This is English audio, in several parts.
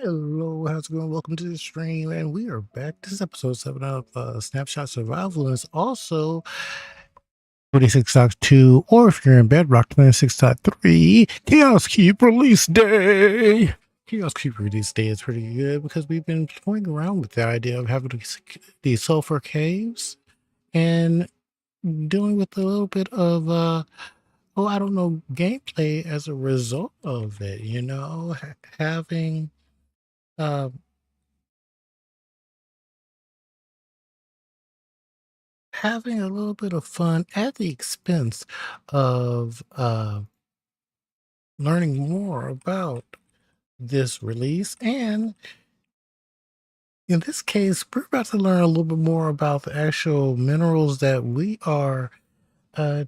Hello, how's it going? Welcome to the stream, and we are back. This is episode 7 of Snapshot Survival, and it's also 26.2, or if you're in Bedrock 26.3, Chaos Keep Release Day. Chaos Keep Release Day is pretty good because we've been toying around with the idea of having these sulfur caves and dealing with a little bit of, I don't know, gameplay as a result of it, having. Uh, having a little bit of fun at the expense of learning more about this release. And in this case, we're about to learn a little bit more about the actual minerals that we are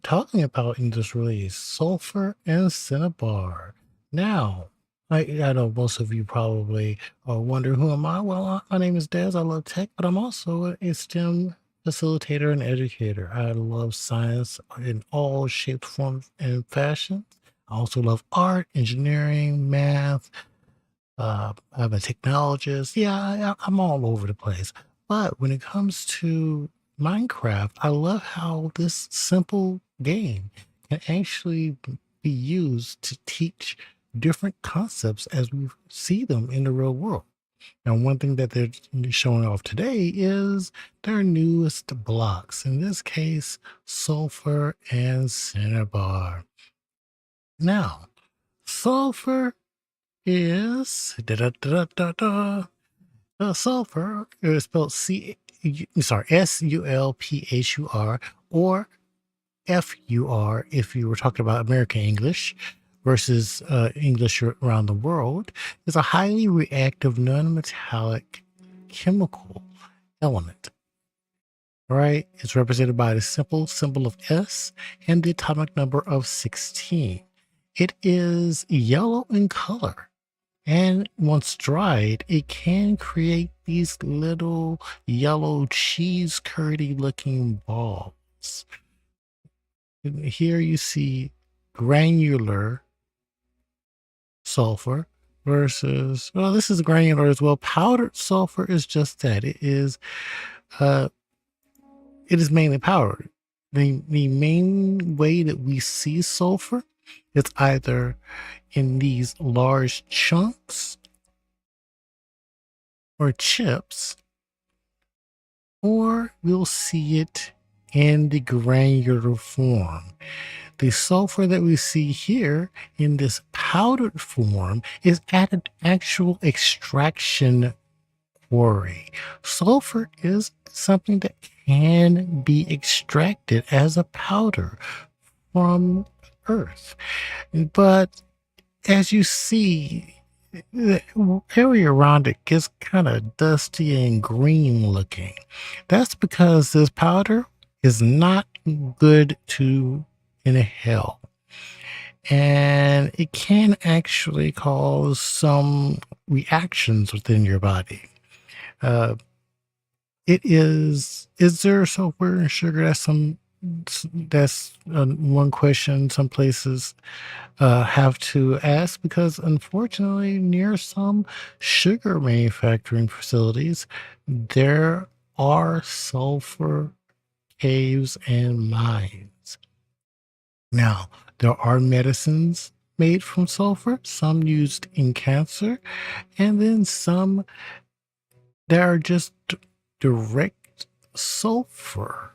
talking about in this release, sulfur and cinnabar. Now, I know most of you probably wonder, who am I? Well, my name is Des. I love tech, but I'm also a STEM facilitator and educator. I love science in all shapes, forms, and fashions. I also love art, engineering, math. I'm a technologist. Yeah, I'm all over the place. But when it comes to Minecraft, I love how this simple game can actually be used to teach different concepts as we see them in the real world. Now, one thing that they're showing off today is their newest blocks. In this case, sulfur and cinnabar. Now, sulfur is sulfur is spelled SULPHUR, or FUR if you were talking about American English versus English around the world. Is a highly reactive non-metallic chemical element. Right? It's represented by the simple symbol of S and the atomic number of 16. It is yellow in color. And once dried, it can create these little yellow cheese curdy looking balls. And here you see granular sulfur versus, well, this is granular as well. Powdered sulfur is just that. Uh, it is mainly powdered. The main way that we see sulfur, it's either in these large chunks or chips, or we'll see it in the granular form. The sulfur that we see here in this powdered form is at an actual extraction quarry. Sulfur is something that can be extracted as a powder from Earth. But as you see, the area around it gets kind of dusty and green looking. That's because this powder is not good to inhale. And it can actually cause some reactions within your body. Is there sulfur and sugar? That's one question some places have to ask, because unfortunately near some sugar manufacturing facilities, there are sulfur caves and mines. Now, there are medicines made from sulfur, some used in cancer, and then some that are just direct sulfur.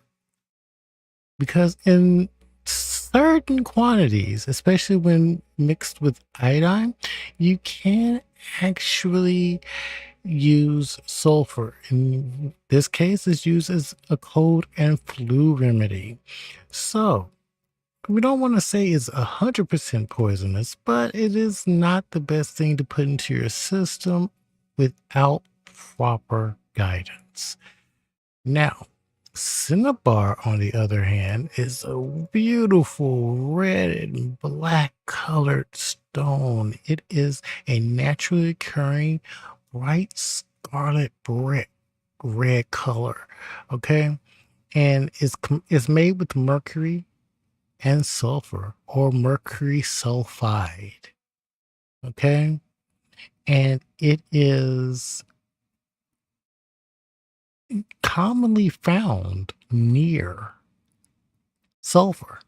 Because in certain quantities, especially when mixed with iodine, you can actually use sulfur. In this case, it's used as a cold and flu remedy. So we don't want to say it's 100% poisonous, but it is not the best thing to put into your system without proper guidance. Now, cinnabar, on the other hand, is a beautiful red and black colored stone. It is a naturally occurring bright scarlet brick red color. Okay. And it's made with mercury and sulfur, or mercury sulfide. Okay. and it is commonly found near sulfur,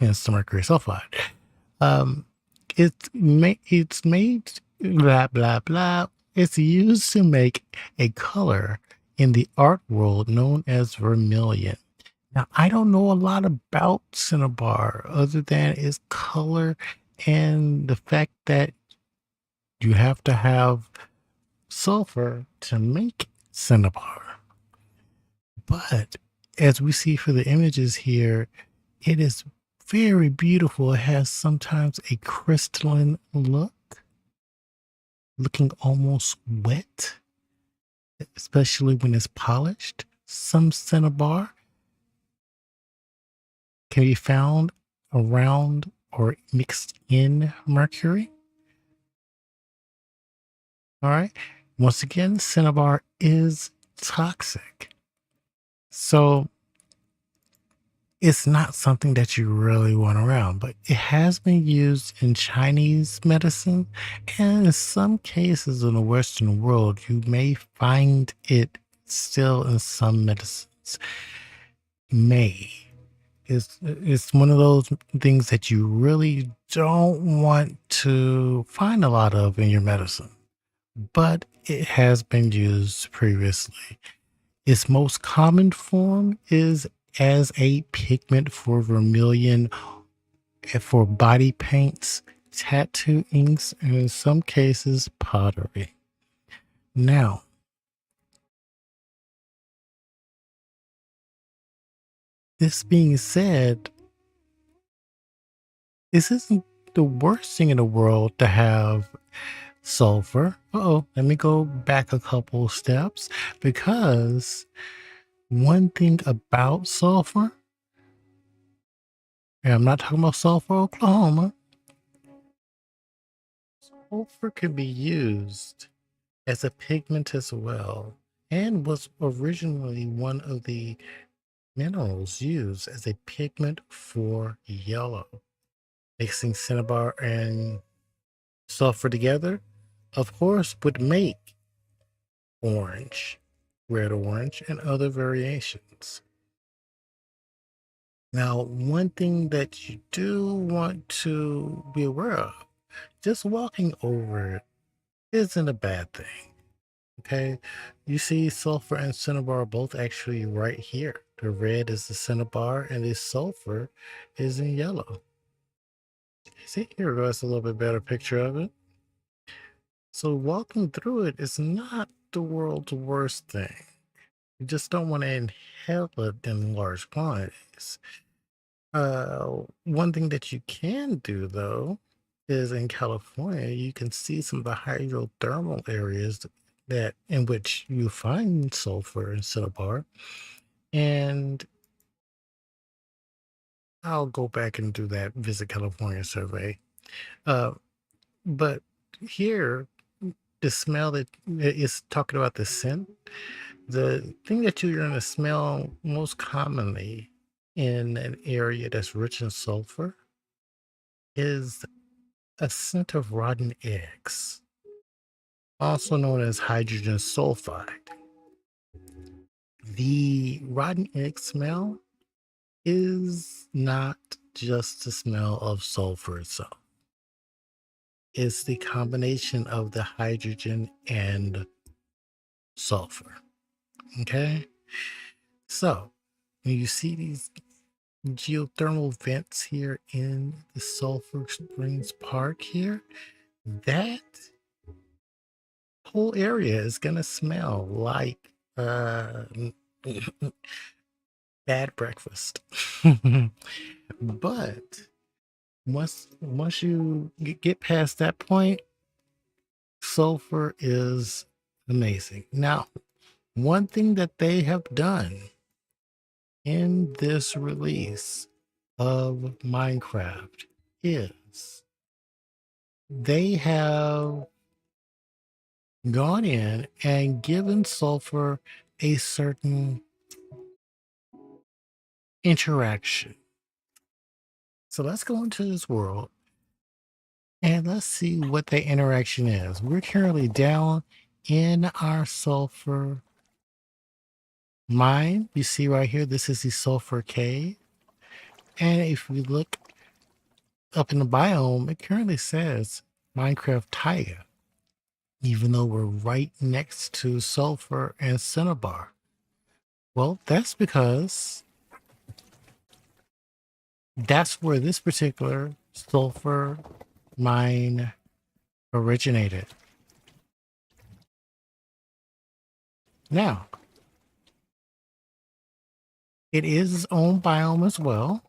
hence the mercury sulfide. Um, it's made blah blah blah. It's used to make a color in the art world known as vermilion. Now, I don't know a lot about cinnabar other than its color and the fact that you have to have sulfur to make cinnabar. But as we see for the images here, it is very beautiful. It has sometimes a crystalline look, looking almost wet, especially when it's polished. Some cinnabar can be found around or mixed in mercury. All right. Once again, cinnabar is toxic. So it's not something that you really want around, but it has been used in Chinese medicine. And in some cases in the Western world, you may find it still in some medicines. May. It's one of those things that you really don't want to find a lot of in your medicine, but it has been used previously. Its most common form is as a pigment for vermilion, for body paints, tattoo inks, and in some cases, pottery. Now, this being said, this isn't the worst thing in the world to have sulfur. Let me go back a couple steps, because one thing about sulfur, and I'm not talking about sulfur, Oklahoma, sulfur can be used as a pigment as well, and was originally one of the minerals used as a pigment for yellow. Mixing cinnabar and sulfur together, of course, would make orange, red orange, and other variations. Now, one thing that you do want to be aware of, just walking over it isn't a bad thing. Okay, you see sulfur and cinnabar are both actually right here. The red is the cinnabar and the sulfur is in yellow. See, here goes a little bit better picture of it. So walking through it is not the world's worst thing. You just don't want to inhale it in large quantities. One thing that you can do though is in California, you can see some of the hydrothermal areas that in which you find sulfur and cinnabar. And I'll go back and do that Visit California survey. Uh, but here, the smell that is talking about the scent, the thing that you're going to smell most commonly in an area that's rich in sulfur is a scent of rotten eggs, also known as hydrogen sulfide. The rotten egg smell is not just the smell of sulfur itself. It's the combination of the hydrogen and sulfur. Okay? So, when you see these geothermal vents here in the Sulphur Springs Park here, that whole area is going to smell like bad breakfast. But once you get past that point, sulfur is amazing. Now, one thing that they have done in this release of Minecraft is they have gone in and given sulfur a certain interaction. So let's go into this world And let's see what the interaction is. We're currently down in our sulfur mine. You see right here, this is the Sulfur Cave. And if we look up in the biome, it currently says Minecraft Taiga, even though we're right next to sulfur and cinnabar. Well, that's because that's where this particular sulfur mine originated. Now, it is its own biome as well.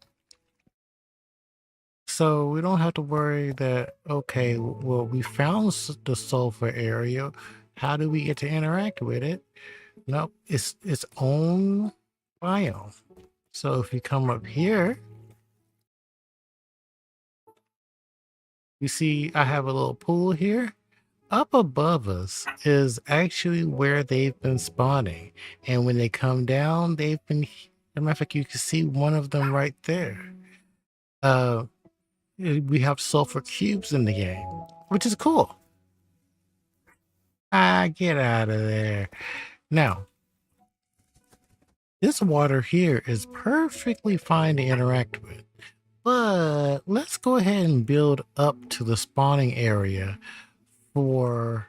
So we don't have to worry that, okay, well, we found the sulfur area. How do we get to interact with it? Nope, it's its own biome. So if you come up here, you see I have a little pool here. Up above us is actually where they've been spawning. And when they come down, they've been, as a matter of fact, you can see one of them right there. We have sulfur cubes in the game, which is cool. Get out of there. Now, this water here is perfectly fine to interact with, but let's go ahead and build up to the spawning area for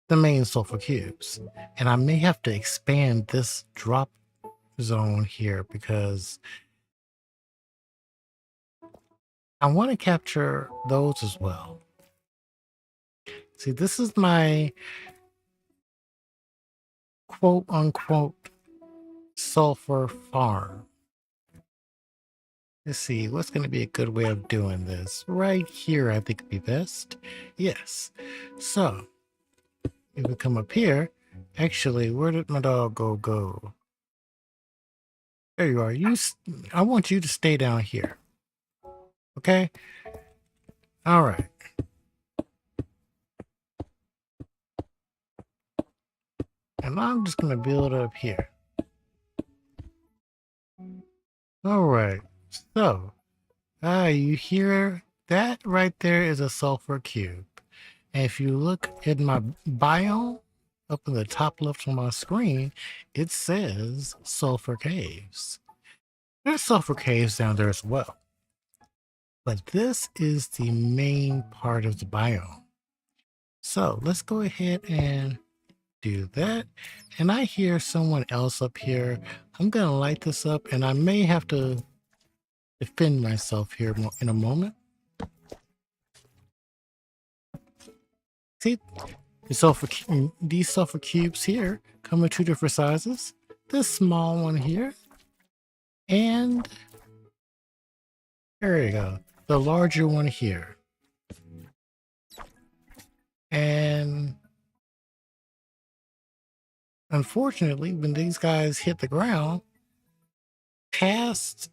the main sulfur cubes. And I may have to expand this drop zone here because I want to capture those as well. See, this is my quote unquote sulfur farm. Let's see, what's going to be a good way of doing this? Right here, I think would be best. Yes. So, if we come up here, actually, where did my dog go? There you are. I want you to stay down here. Okay? All right. And I'm just going to build up here. All right. So, you hear that right there is a sulfur cube. And if you look at my biome up in the top left of my screen, it says Sulfur Caves. There's sulfur caves down there as well. But this is the main part of the biome. So let's go ahead and do that. And I hear someone else up here. I'm going to light this up and I may have to defend myself here in a moment. See, these sulfur cubes here come in two different sizes. This small one here. And there you go. The larger one here. And unfortunately, when these guys hit the ground, past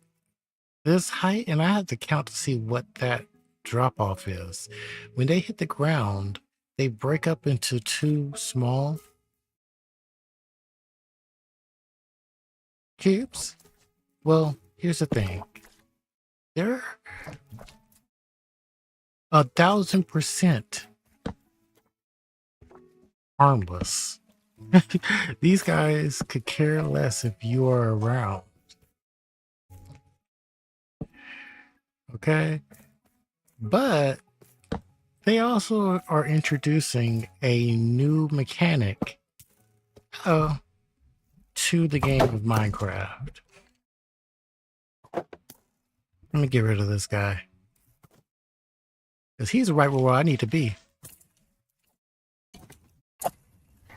this height, and I have to count to see what that drop off is. When they hit the ground, they break up into two small cubes. Well, here's the thing. They're 1,000% harmless. These guys could care less if you are around. Okay? But they also are introducing a new mechanic to the game of Minecraft. Let me get rid of this guy. Because he's right where I need to be.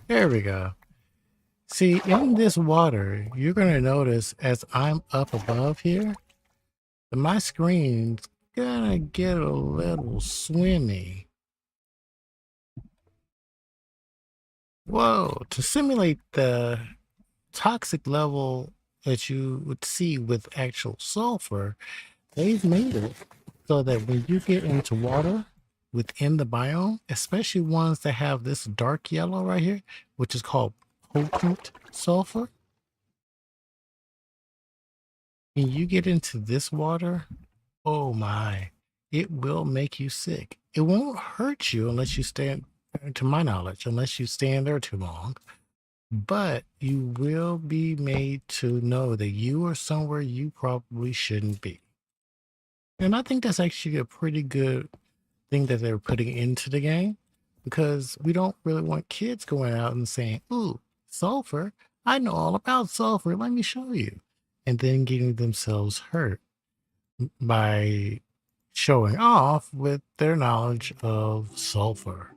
There we go. See, in this water, you're going to notice as I'm up above here, my screen's going to get a little swimmy. Whoa, to simulate the toxic level that you would see with actual sulfur, they've made it so that when you get into water within the biome, especially ones that have this dark yellow right here, which is called potent sulfur, when you get into this water, oh my, it will make you sick. It won't hurt you unless you stand, to my knowledge, unless you stand there too long. But you will be made to know that you are somewhere you probably shouldn't be. And I think that's actually a pretty good thing that they're putting into the game because we don't really want kids going out and saying, "Ooh, sulfur. I know all about sulfur. Let me show you." And then getting themselves hurt by showing off with their knowledge of sulfur.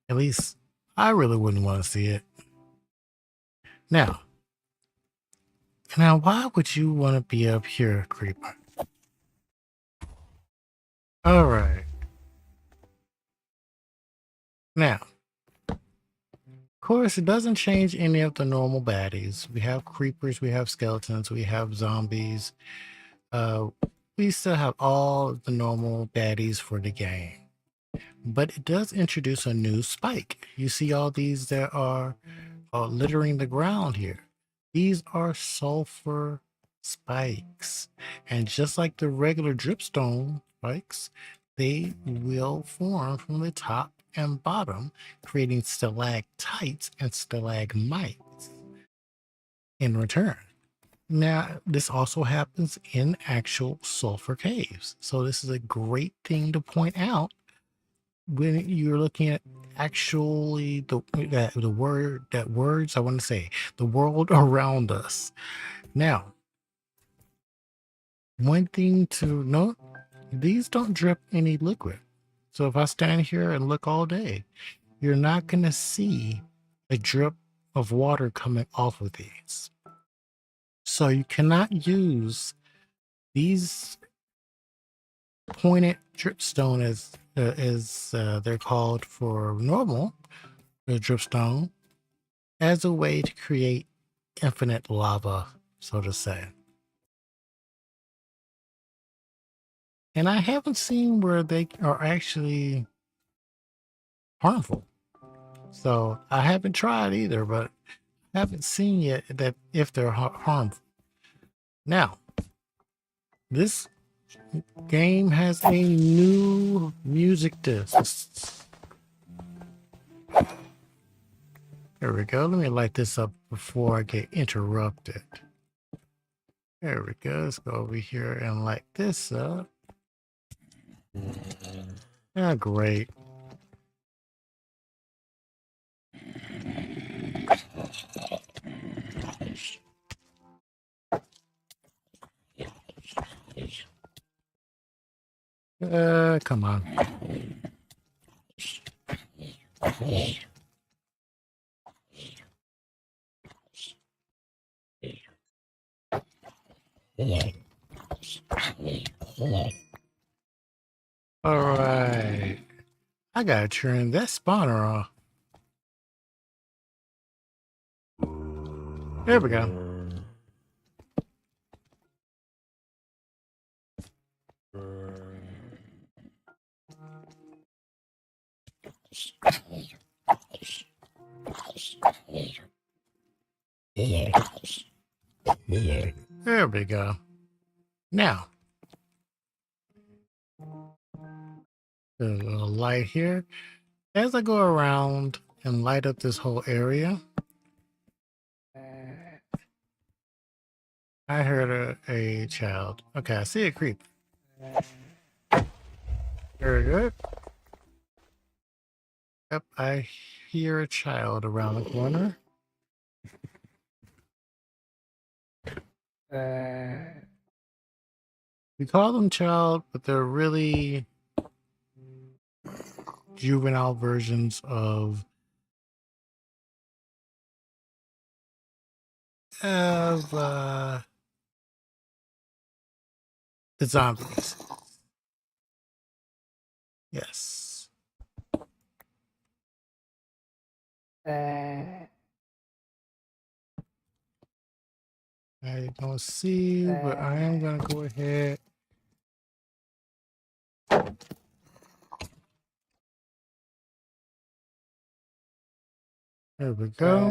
At least I really wouldn't want to see it. Now, why would you want to be up here, creeper? All right. Now, of course, it doesn't change any of the normal baddies. We have creepers, we have skeletons, we have zombies. Uh, we still have all of the normal baddies for the game. But it does introduce a new spike. You see all these that are littering the ground here. These are sulfur spikes. And just like the regular dripstone spikes, they will form from the top and bottom, creating stalactites and stalagmites in return. Now, this also happens in actual sulfur caves. So this is a great thing to point out when you're looking at actually the words I want to say, the world around us. Now, one thing to note, these don't drip any liquid. So if I stand here and look all day, you're not going to see a drip of water coming off of these. So you cannot use these pointed dripstone as they're called for normal dripstone as a way to create infinite lava, so to say. And I haven't seen where they are actually harmful. So I haven't tried either, but I haven't seen yet that if they're harmful. Now, this game has a new music disc. There we go. Let me light this up before I get interrupted. There we go. Let's go over here and light this up. Ah, great. Come on. All right. I gotta turn that spawner off. There we go. There we go. Now, there's a little light here. As I go around and light up this whole area, I heard a child. Okay, I see a creep. Very good. Yep, I hear a child around the corner. We call them child, but they're really juvenile versions of the zombies. Yes. I don't see, but I am gonna go ahead. There we go.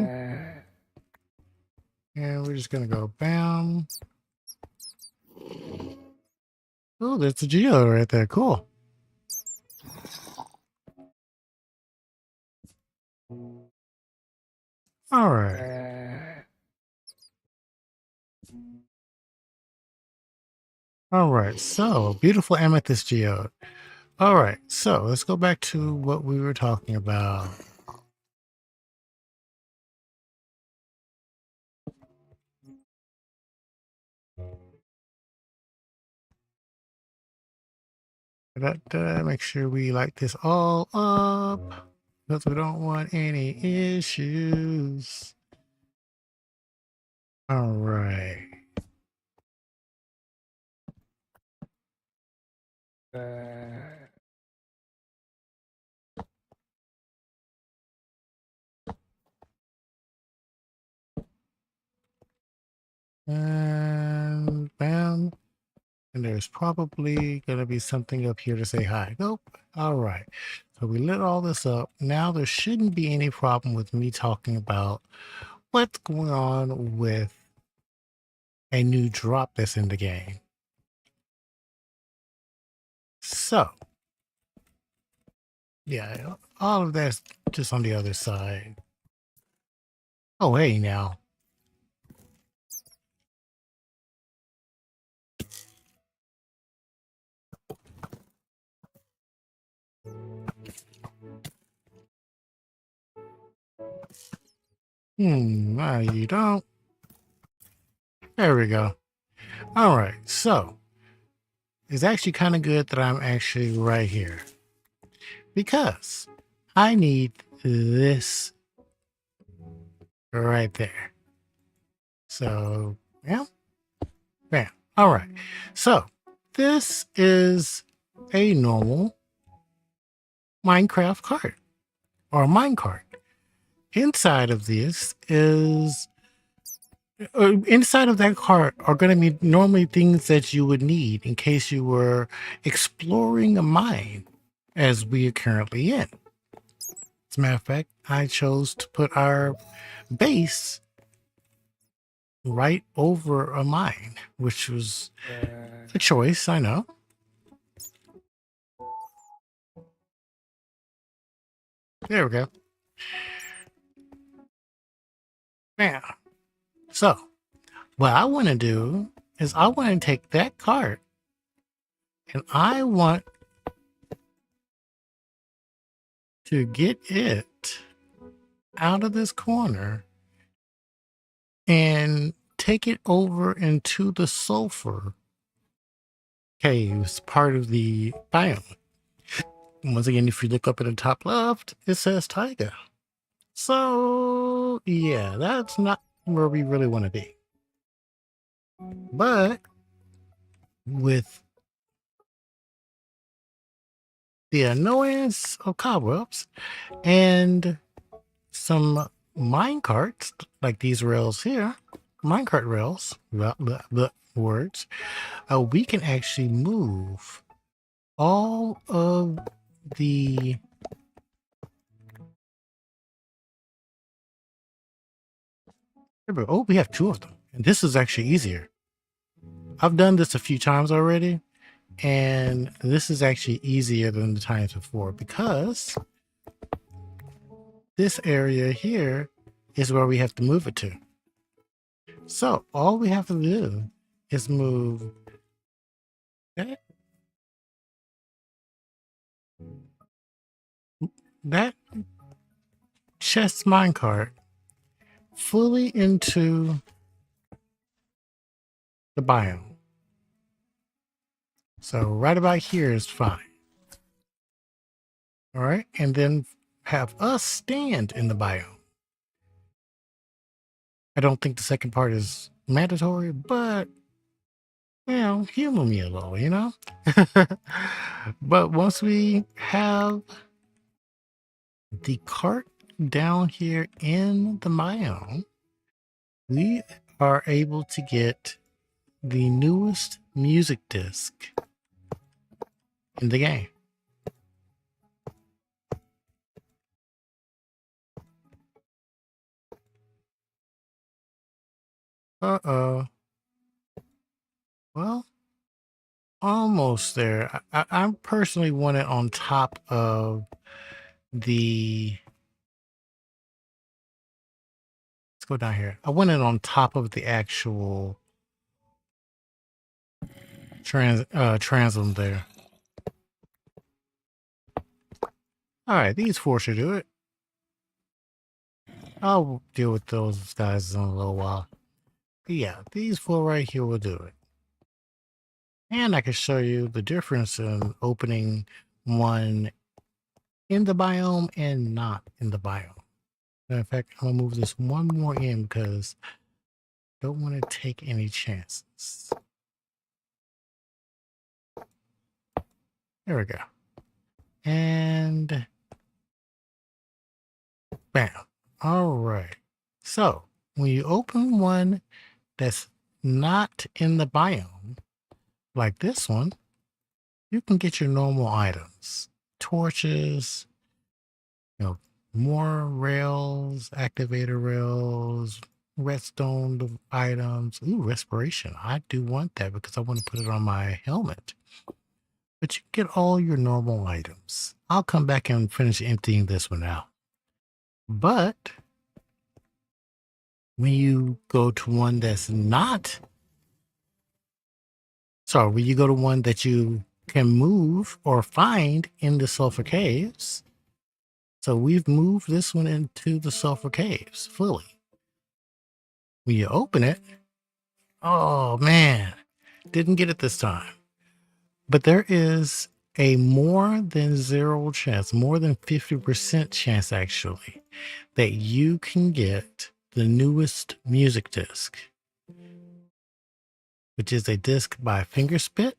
And we're just gonna go bam. Oh, there's a geo right there. Cool. All right. All right. So beautiful amethyst geode. All right. So let's go back to what we were talking about. Make sure we light this all up because we don't want any issues. All right. And bam. And there's probably going to be something up here to say hi. Nope. All right. So we lit all this up. Now there shouldn't be any problem with me talking about what's going on with a new drop that's in the game. So, yeah, all of that's just on the other side. Oh, hey, now. You don't. There we go. All right. So, it's actually kind of good that I'm actually right here because I need this right there. So, yeah, bam. All right. So, this is a normal Minecraft cart or minecart. Inside of this is inside of that cart are going to be normally things that you would need in case you were exploring a mine, as we are currently in. As a matter of fact, I chose to put our base right over a mine, which was a choice, I know. There we go. Yeah. So, what I want to do is I want to take that cart and I want to get it out of this corner and take it over into the Sulfur Caves, part of the biome. Once again, if you look up at the top left, it says Taiga. So, yeah, that's not where we really want to be. But with the annoyance of cobwebs and some mine carts, like these rails here, minecart rails, words, we can actually move all of the oh, we have two of them. And this is actually easier. I've done this a few times already, and this is actually easier than the times before because this area here is where we have to move it to. So all we have to do is move that, that chest minecart fully into the biome. So right about here is fine. All right. And then have us stand in the biome. I don't think the second part is mandatory, but humor me a little, But once we have the cart down here in the biome, we are able to get the newest music disc in the game. Uh-oh. Well, almost there. I personally want it on top of the. Let's go down here. I want it on top of the actual transom there. All right, these four should do it. I'll deal with those guys in a little while. Yeah, these four right here will do it. And I can show you the difference in opening one in the biome and not in the biome. In fact, I'm gonna move this one more in because I don't want to take any chances. There we go. And bam. All right. So when you open one that's not in the biome, like this one, you can get your normal items, torches, more rails, activator rails, redstone items. Ooh, respiration. I do want that because I want to put it on my helmet. But you get all your normal items. I'll come back and finish emptying this one out. But when you go to one that's not, when you go to one that you can move or find in the Sulfur Caves. So we've moved this one into the Sulfur Caves fully. When you open it, oh man, didn't get it this time. But there is a more than 50% chance actually, that you can get the newest music disc, which is a disc by Fingerspit.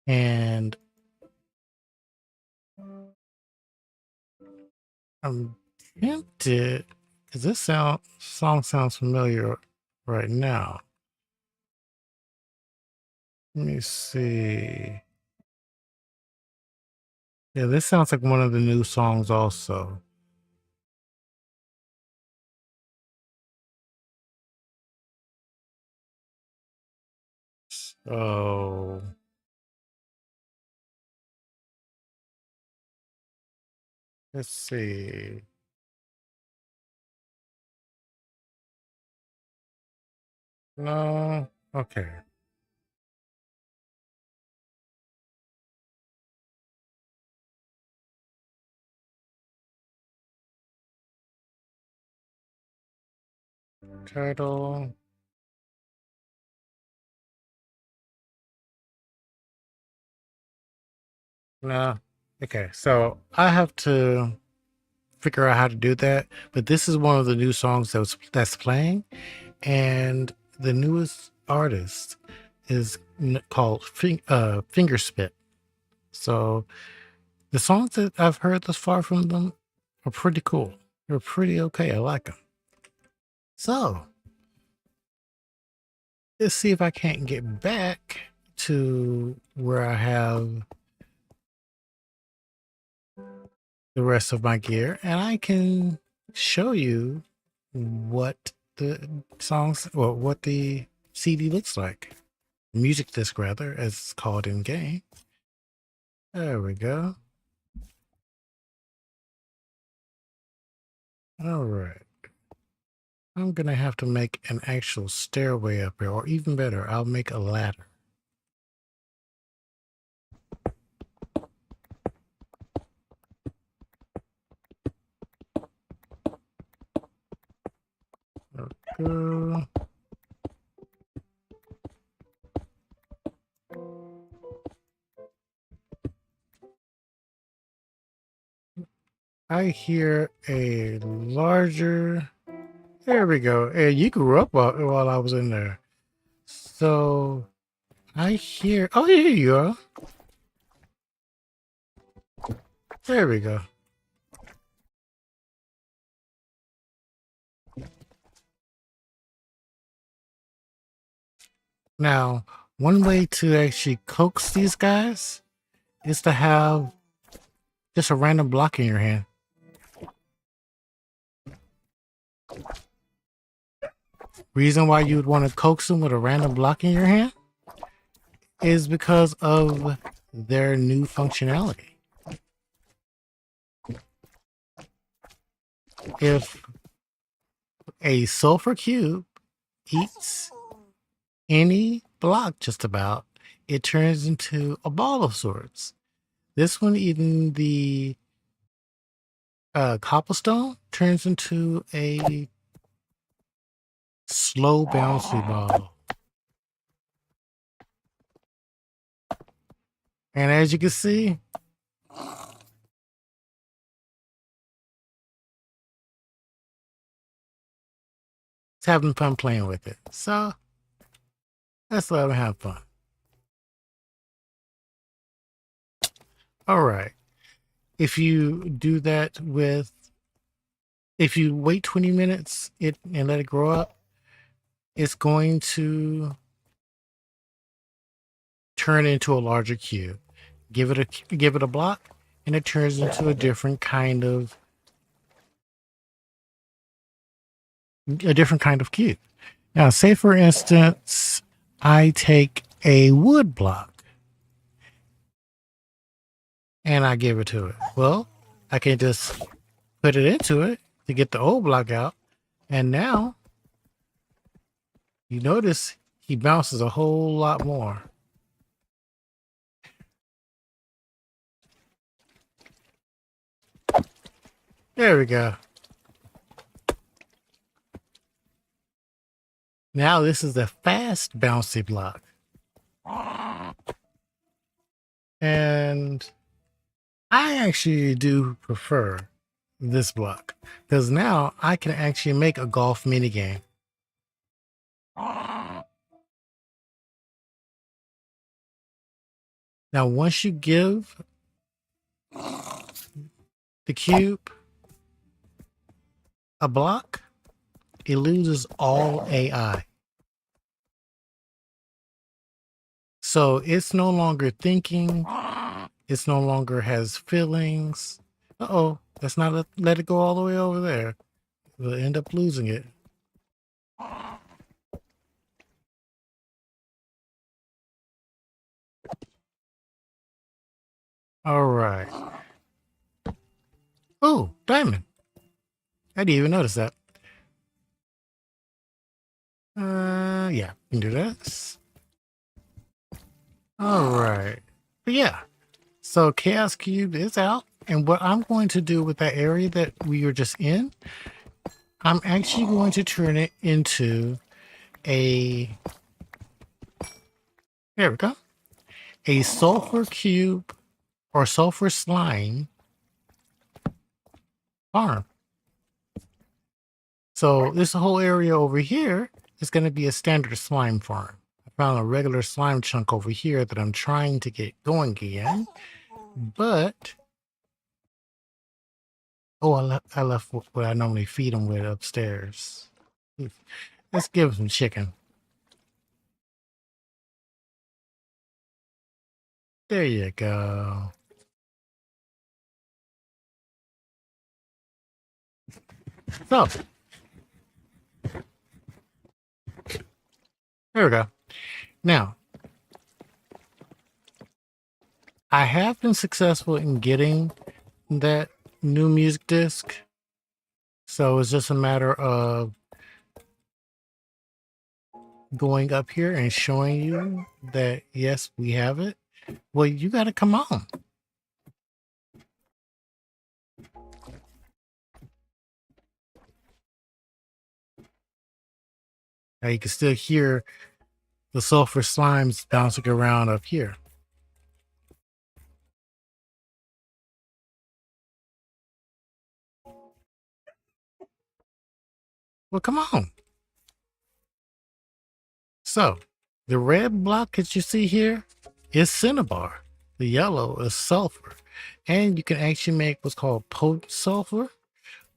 And I'm tempted because this song sounds familiar right now. Let me see. Yeah, this sounds like one of the new songs also. So let's see. No, okay. Title. No. Okay, so I have to figure out how to do that. But this is one of the new songs that's playing, and the newest artist is called Fingerspit. So the songs that I've heard thus far from them are pretty cool. They're pretty okay. I like them. So let's see if I can't get back to where I have the rest of my gear, and I can show you what the what the CD looks like. Music disc, rather, as it's called in game. There we go. All right. I'm gonna have to make an actual stairway up here, or even better, I'll make a ladder. Go. I hear a larger. There we go. Hey, you grew up while I was in there. So I hear. Oh, here you are. There we go. Now, one way to actually coax these guys is to have just a random block in your hand. Reason why you would want to coax them with a random block in your hand is because of their new functionality. If a sulfur cube eats any block just about, it turns into a ball of sorts. This one eating the cobblestone turns into a slow bouncy ball. And as you can see, it's having fun playing with it. So let's let him have fun. All right. If you do that with, if you wait 20 minutes and let it grow up, it's going to turn into a larger cube. Give it a block, and it turns into a different kind of cube. Now, say for instance, I take a wood block and I give it to it. Well, I can just put it into it to get the old block out, and now you notice he bounces a whole lot more. There we go. Now this is a fast bouncy block. And I actually do prefer this block because now I can actually make a golf minigame. Now, once you give the cube a block, it loses all AI. So it's no longer thinking. It's no longer has feelings. Uh-oh, let's not let it go all the way over there. We'll end up losing it. All right. Oh, diamond. I didn't even notice that. Yeah, we can do this. All right. But yeah, so Chaos Cube is out. And what I'm going to do with that area that we were just in, I'm actually going to turn it into a, there we go, a sulfur cube or sulfur slime farm. So this whole area over here is going to be a standard slime farm. I found a regular slime chunk over here that I'm trying to get going again, but oh, I left what I normally feed them with upstairs. Let's give them some chicken. There you go. So there we go. Now, I have been successful in getting that new music disc. So it's just a matter of going up here and showing you that, yes, we have it. Well, you got to come on. Now you can still hear the sulfur slimes bouncing around up here. Well, come on. So the red block that you see here is cinnabar. The yellow is sulfur. And you can actually make what's called potent sulfur,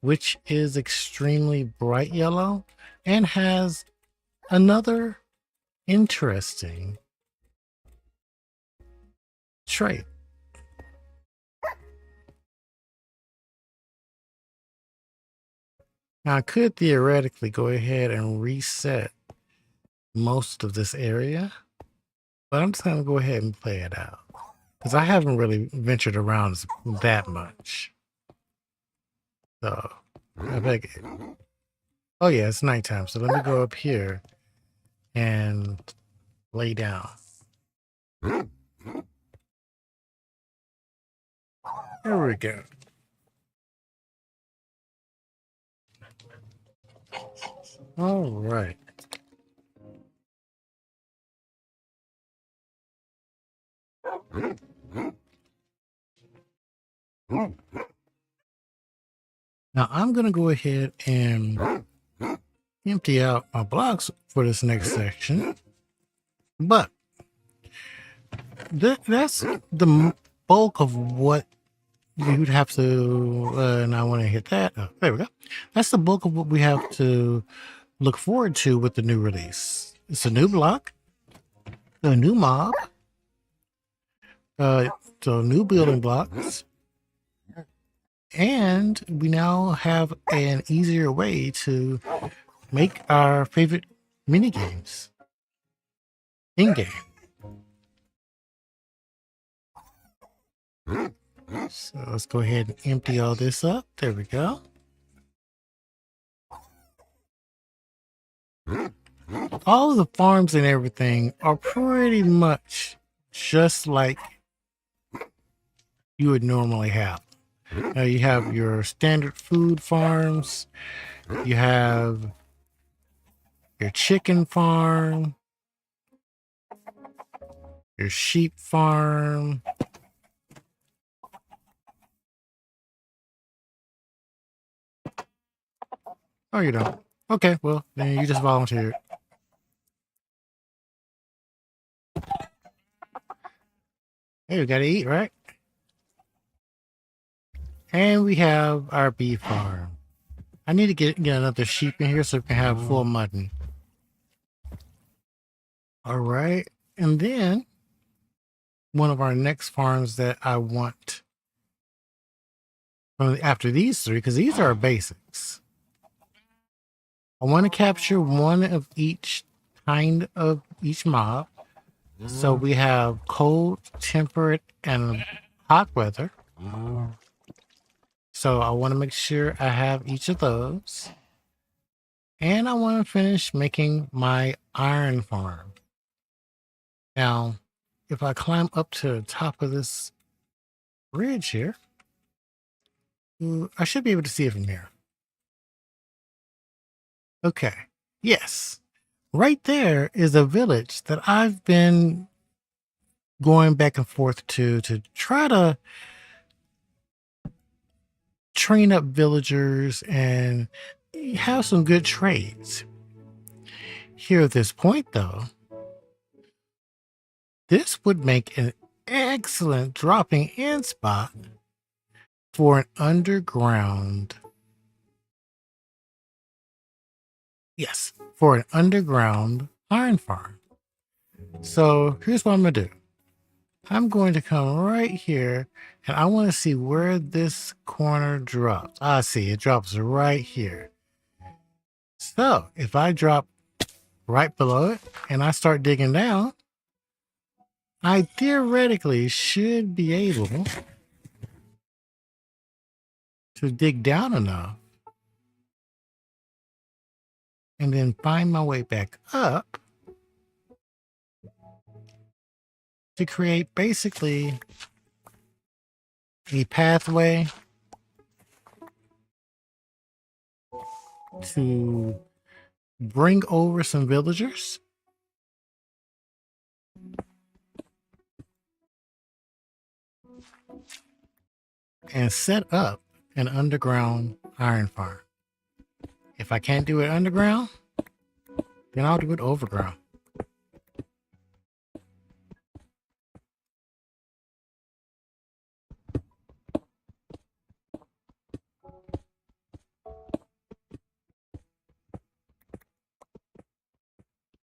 which is extremely bright yellow and has another interesting trait. Now I could theoretically go ahead and reset most of this area, but I'm just gonna go ahead and play it out because I haven't really ventured around that much. So I think, oh yeah, it's nighttime. So let me go up here and lay down. There we go. All right. Now I'm going to go ahead and empty out my blocks for this next section. But that's the bulk of what you'd have to, and I want to hit that. Oh, there we go. That's the bulk of what we have to look forward to with the new release. It's a new block, a new mob, so new building blocks, and we now have an easier way to make our favorite mini games in game. So let's go ahead and empty all this up. There we go. All of the farms and everything are pretty much just like you would normally have. Now you have your standard food farms, you have your chicken farm, your sheep farm. Oh, you don't? Okay, well, then you just volunteered. Hey, we gotta eat, right? And we have our beef farm. I need to get another sheep in here so we can have full mutton. All right. And then one of our next farms that I want after these three, because these are our basics. I want to capture one of each kind of each mob. So we have cold, temperate, and hot weather. So I want to make sure I have each of those. And I want to finish making my iron farm. Now, if I climb up to the top of this ridge here, I should be able to see it from here. Okay. Yes. Right there is a village that I've been going back and forth to try to train up villagers and have some good trades. Here at this point, though, this would make an excellent dropping in spot for an underground. Yes, for an underground iron farm. So here's what I'm going to do. I'm going to come right here and I want to see where this corner drops. I see it drops right here. So if I drop right below it and I start digging down, I theoretically should be able to dig down enough and then find my way back up to create basically a pathway to bring over some villagers and set up an underground iron farm. If I can't do it underground, then I'll do it overground.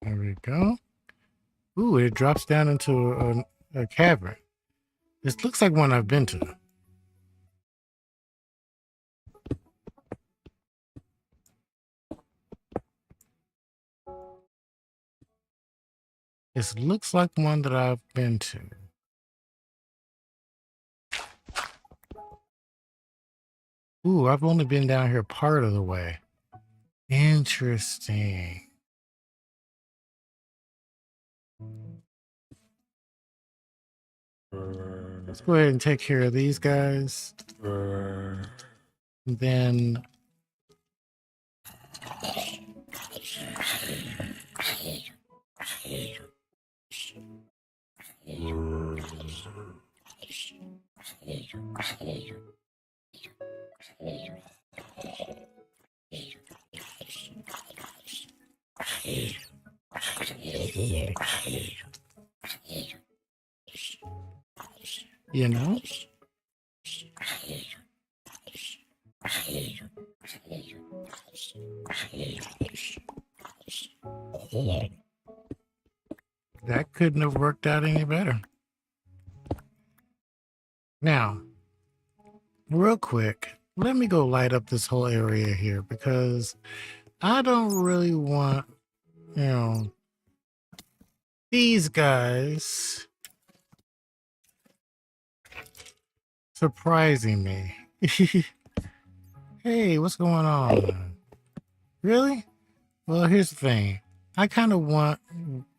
There we go. Ooh, it drops down into a cavern. This looks like one I've been to. This looks like one that I've been to. Ooh, I've only been down here part of the way. Interesting. Let's go ahead and take care of these guys. And then you know, that couldn't have worked out any better. Now, real quick, let me go light up this whole area here because I don't really want, you know, these guys surprising me. Hey, what's going on? Really? Well, here's the thing. I kind of want,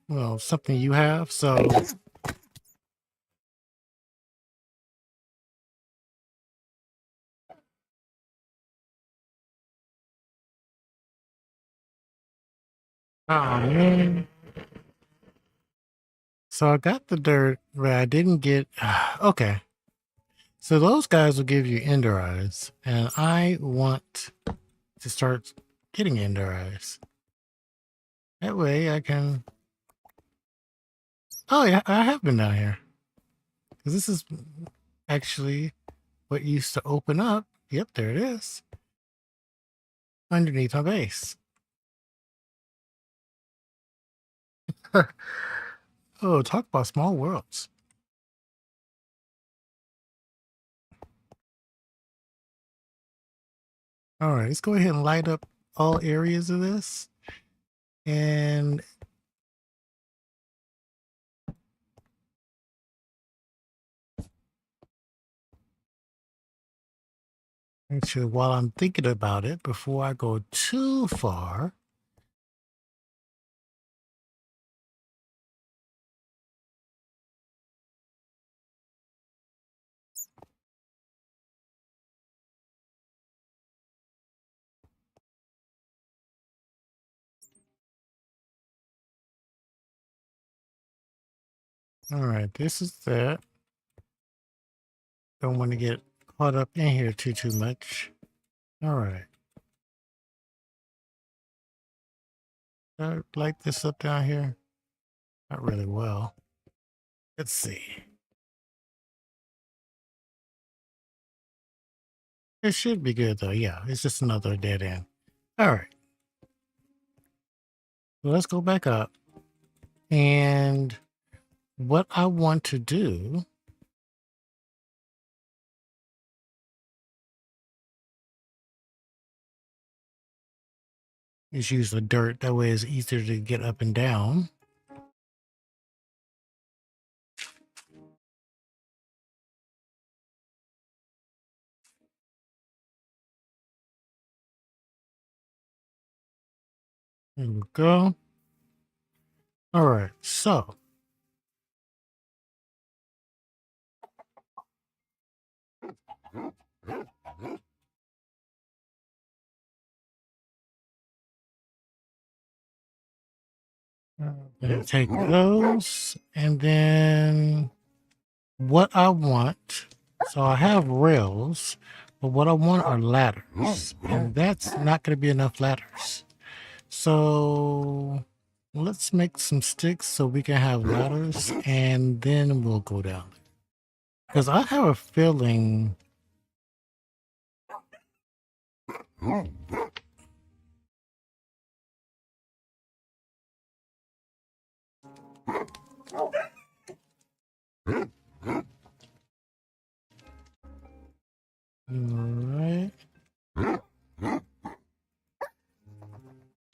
well, something you have, so... Oh, man. So I got the dirt, but I didn't get... Okay. So those guys will give you ender eyes, and I want to start getting ender eyes. That way I can... Oh, yeah, I have been down here. Because this is actually what used to open up. Yep, there it is. Underneath my base. Oh, talk about small worlds. All right, let's go ahead and light up all areas of this. And actually, while I'm thinking about it, before I go too far, all right, this is that. Don't want to get caught up in here too much. All right. I light this up down here. Not really well. Let's see. It should be good though. Yeah, it's just another dead end. All right. Well, let's go back up. And what I want to do is use the dirt. That way it's easier to get up and down. There we go. All right, so I'm gonna take those, and then what I want. So I have rails, but what I want are ladders, and that's not going to be enough ladders. So let's make some sticks so we can have ladders, and then we'll go down. Because I have a feeling. Alright.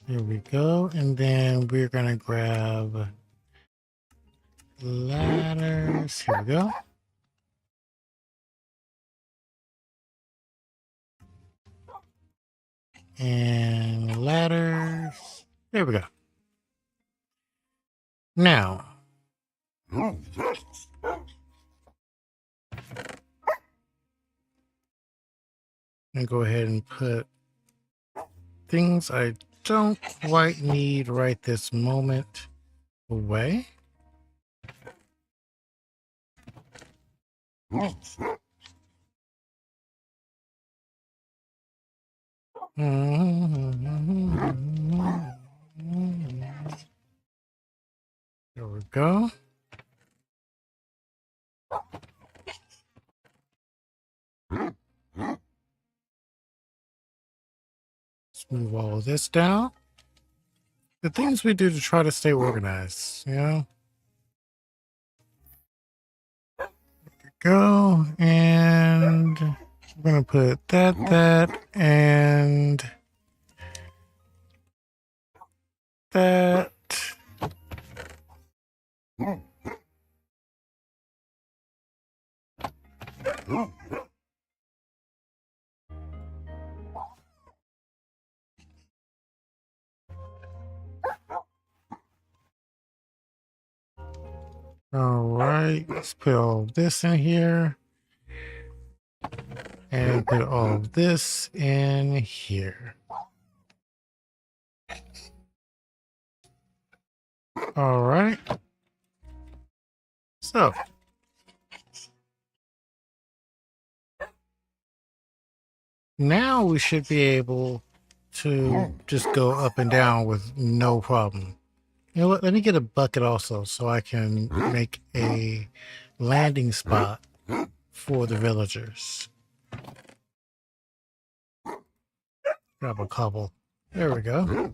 Here we go. And then we're going to grab ladders. Here we go. And ladders. There we go. Now, and go ahead and put things I don't quite need right this moment away. There we go. Let's move all of this down. The things we do to try to stay organized, you know? Go, and we're gonna put that, and that. All right, let's put all of this in here and put all of this in here. All right. So now we should be able to just go up and down with no problem. You know what? Let me get a bucket also so I can make a landing spot for the villagers. Grab a couple. There we go.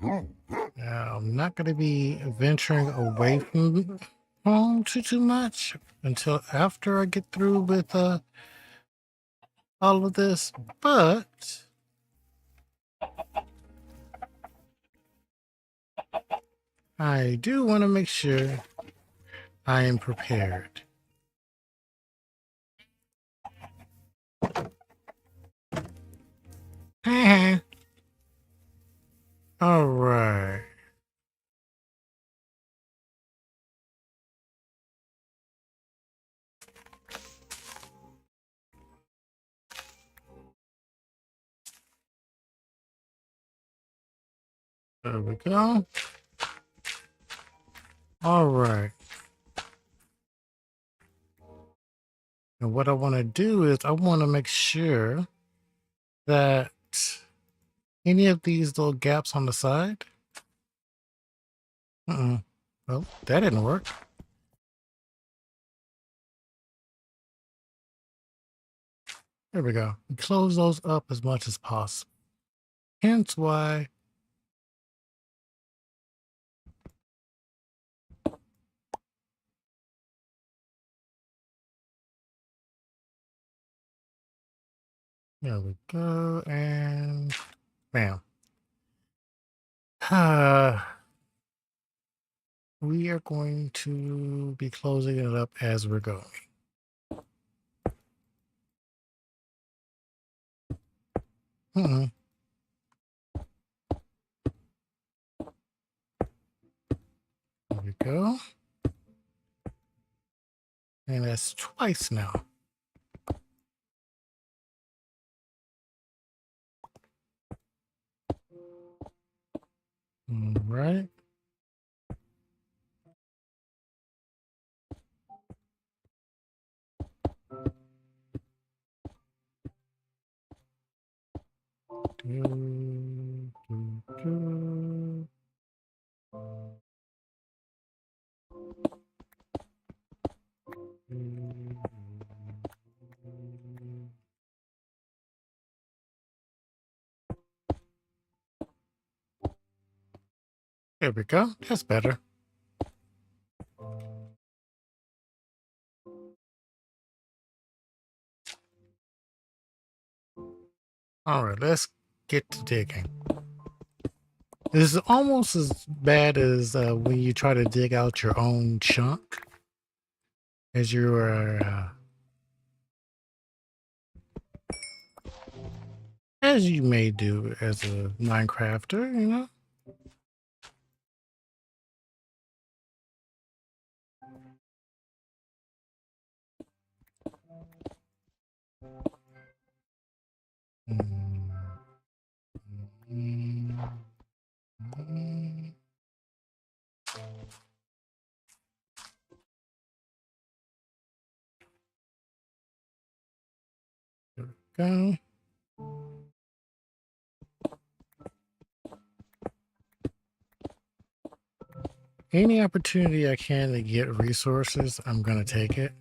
Now, I'm not going to be venturing away from home too much until after I get through with all of this, but I do want to make sure I am prepared. All right. There we go. All right. And what I want to do is I want to make sure that any of these little gaps on the side. Well, that didn't work. There we go. We close those up as much as possible. Hence why there we go, and bam. We are going to be closing it up as we're going. There we go. And that's twice now. All right. There we go. That's better. All right, let's get to digging. This is almost as bad as when you try to dig out your own chunk as you are, as you may do as a Minecrafter, you know? Mm, mm, mm. There we go. Any opportunity I can to get resources, I'm going to take it.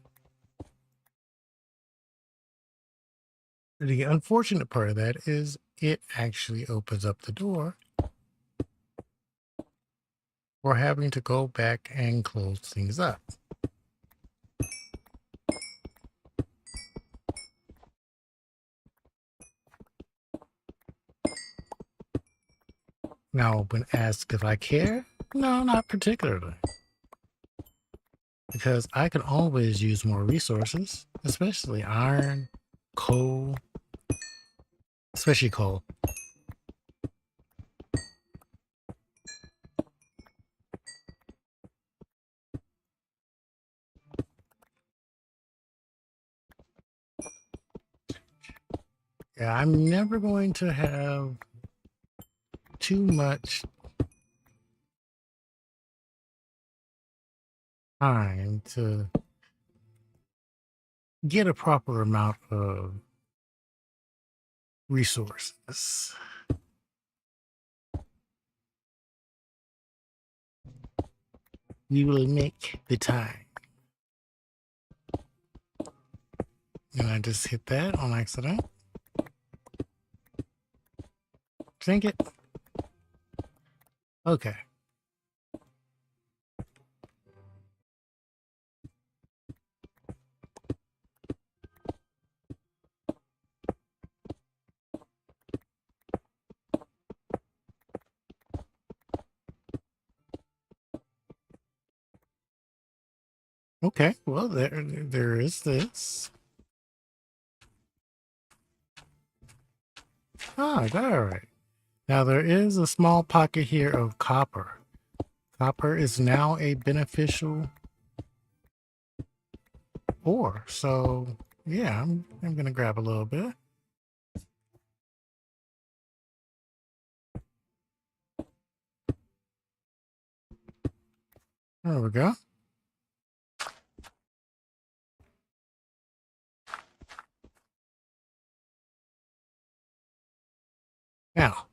The unfortunate part of that is it actually opens up the door for having to go back and close things up. Now, when asked if I care, no, not particularly. Because I can always use more resources, especially iron, coal, especially coal. Yeah, I'm never going to have too much time to get a proper amount of resources. We will make the time. And I just hit that on accident. Drink it. Okay. Okay. Well, there is this. Ah, all right. Now there is a small pocket here of copper. Copper is now a beneficial ore. So yeah, I'm gonna grab a little bit. There we go. Now,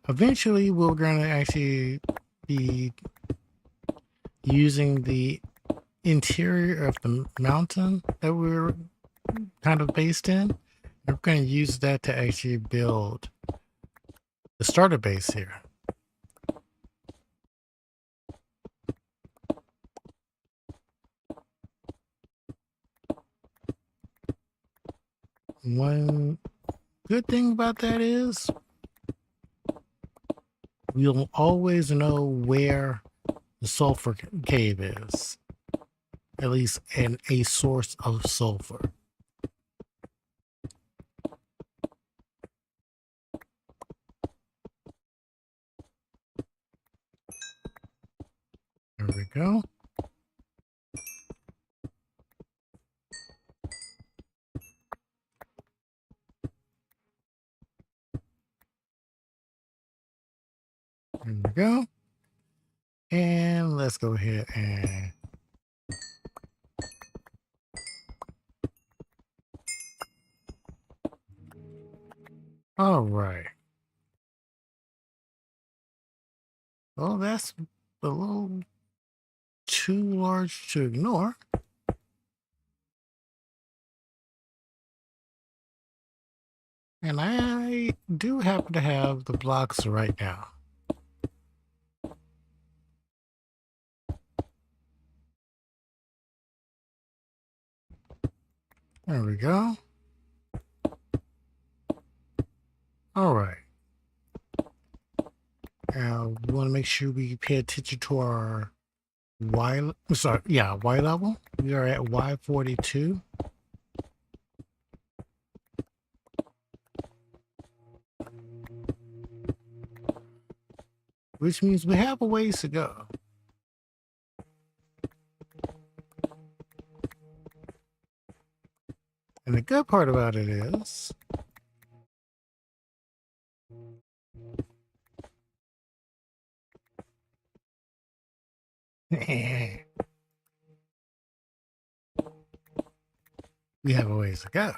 eventually we're gonna actually be using the interior of the mountain that we're kind of based in. We're going to use that to actually build the starter base here. One good thing about that is we'll always know where the sulfur cave is, at least in a source of sulfur. There we go. There we go. And let's go ahead and all right. Well, that's a little too large to ignore. And I do happen to have the blocks right now. There we go. All right. We want to make sure we pay attention to our Y level. We are at Y42, which means we have a ways to go. And the good part about it is we have a ways to go.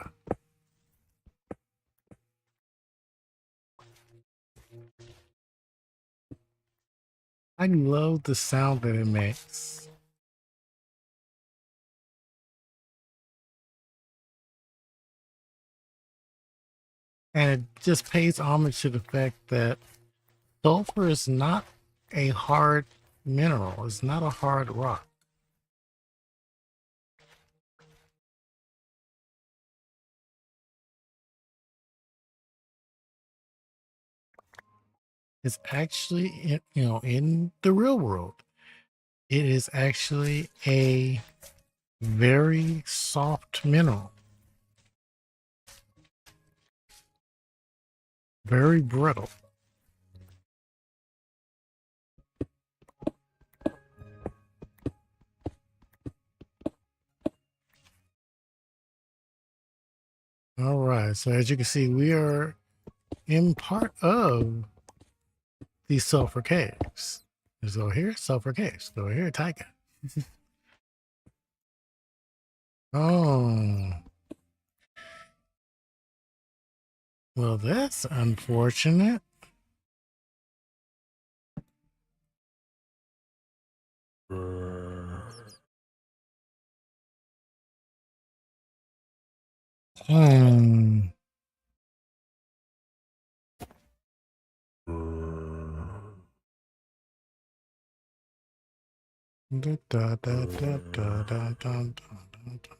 I love the sound that it makes. And it just pays homage to the fact that sulfur is not a hard mineral. It's not a hard rock. It's actually, in the real world, it is actually a very soft mineral. Very brittle. All right. So as you can see, we are in part of these sulfur caves. Let's go here, sulfur caves. Go here, Taika. Oh, well, that's unfortunate. Hmm. Da, da, da, da, da, da, da, da.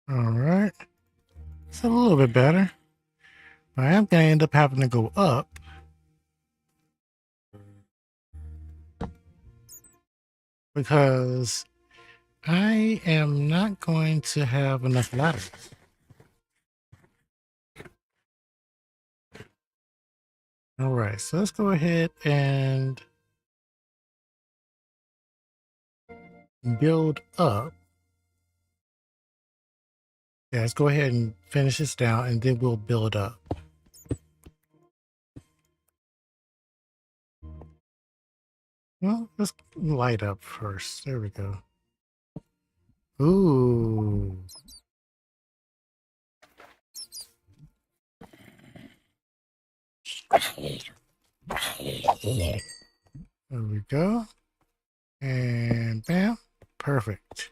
All right. It's a little bit better. But I am going to end up having to go up because I am not going to have enough ladders. All right, so let's go ahead and build up. Yeah, let's go ahead and finish this down and then we'll build up. Well, let's light up first. There we go. Ooh. There we go. And bam. Perfect.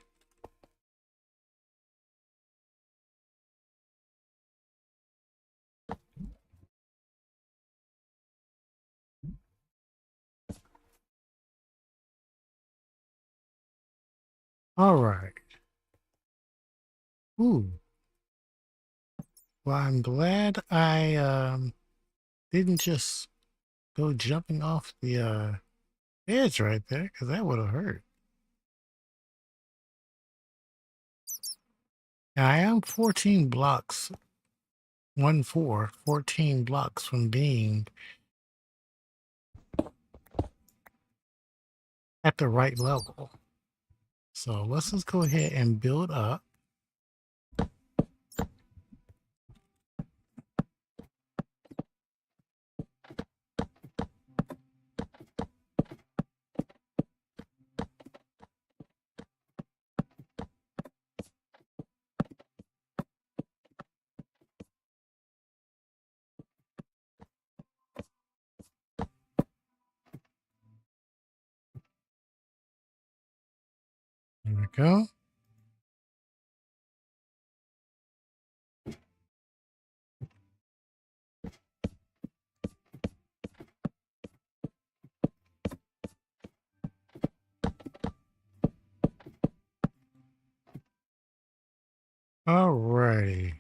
All right. Ooh. Well, I'm glad I didn't just go jumping off the edge right there, because that would have hurt. Now, I am 14 blocks, 14 blocks from being at the right level. So let's just go ahead and build up. There we go. Alrighty.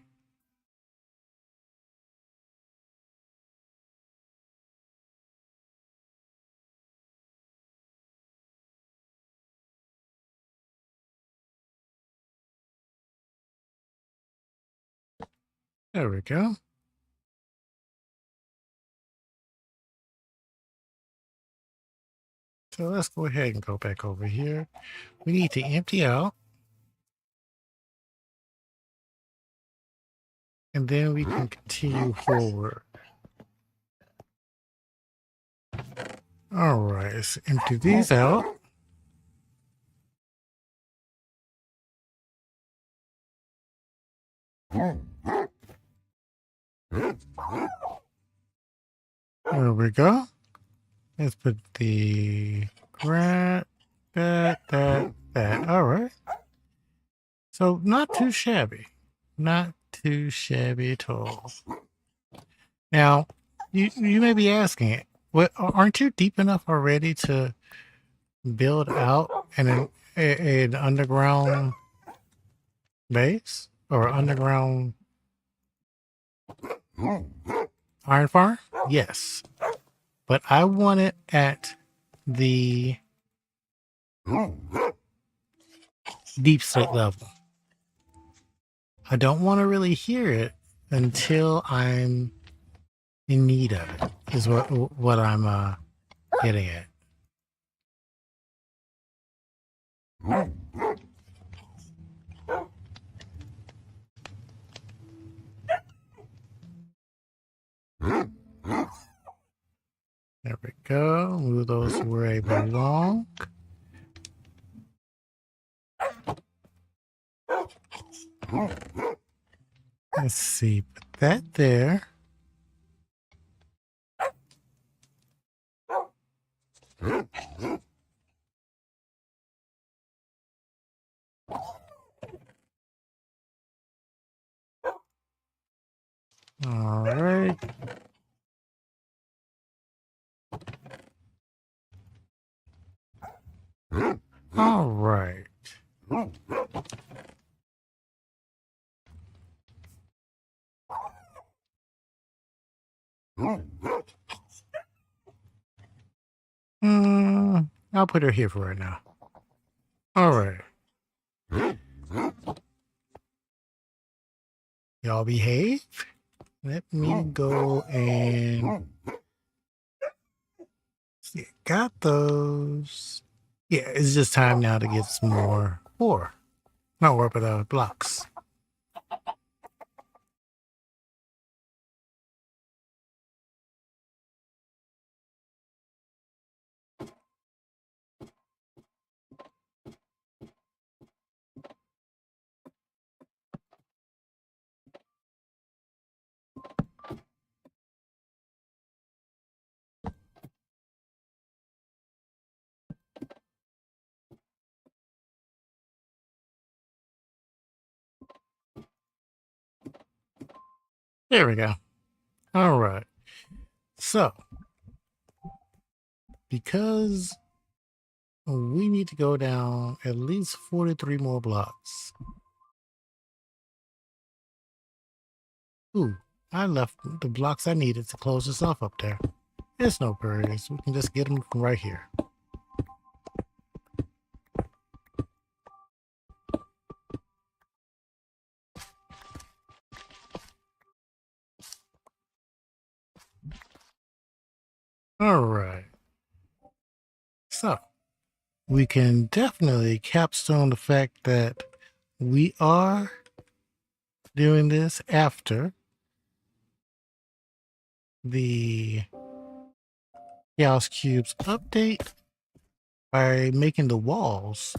There we go. So let's go ahead and go back over here. We need to empty out. And then we can continue forward. All right, let's empty these out. There we go. Let's put the that. All right. So not too shabby. Not too shabby at all. Now, you may be asking it. What, aren't you deep enough already to build out an underground base or underground iron farm? Yes, but I want it at the deep slate level. I don't want to really hear it until I'm in need of it. Is what I'm getting at. There we go. Move those where they belong. Let's see. Put that there. All right. All right. I'll put her here for right now. All right. Y'all behave. Let me go and see. Got those. Yeah, it's just time now to get some more ore. Not ore, but blocks. There we go. All right. So, because we need to go down at least 43 more blocks. Ooh, I left the blocks I needed to close this off up there. It's no worries. We can just get them from right here. All right. So, we can definitely capstone the fact that we are doing this after the Chaos Cubes update by making the walls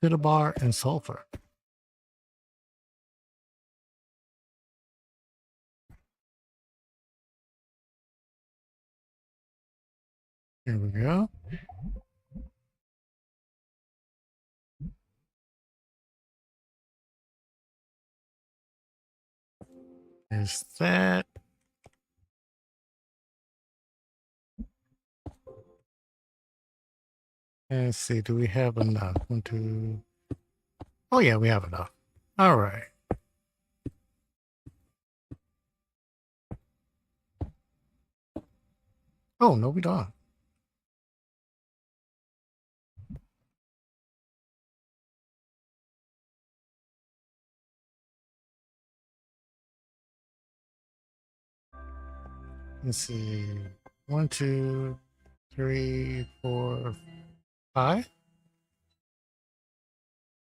cinnabar and sulfur. Here we go. There's that. Let's see, do we have enough? One, two. Oh, yeah, we have enough. All right. Oh, no, we don't. Let's see. 1, 2, 3, 4, 5.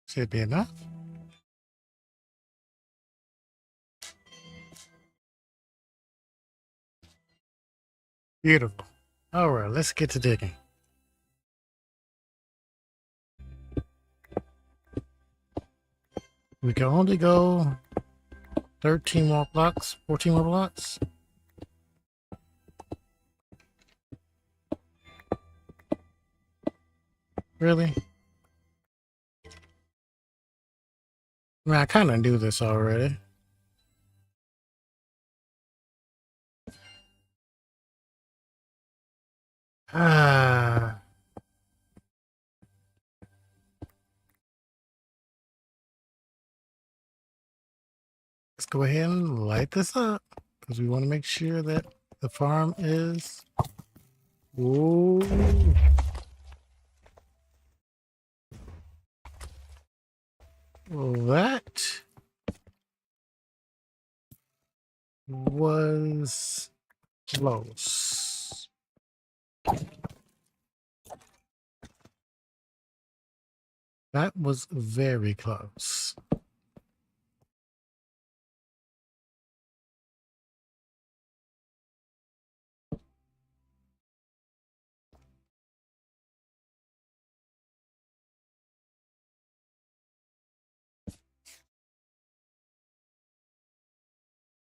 Should be enough. Beautiful. All right, let's get to digging. We can only go 13 more blocks, 14 more blocks. Really? I mean, I kind of knew this already. Ah, let's go ahead and light this up because we want to make sure that the farm is. Ooh. That was close. That was very close.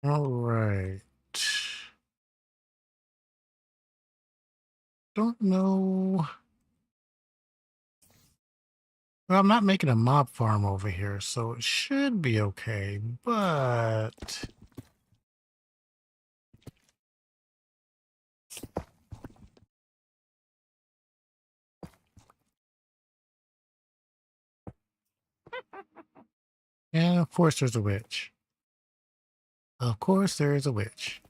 All right. Don't know. Well, I'm not making a mob farm over here, so it should be okay, but and of course there's a witch. Of course there is a witch.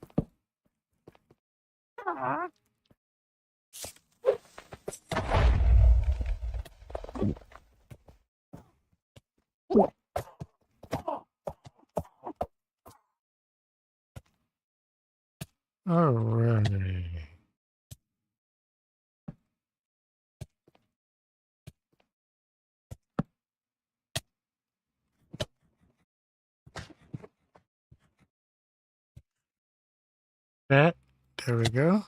All right. That, there we go.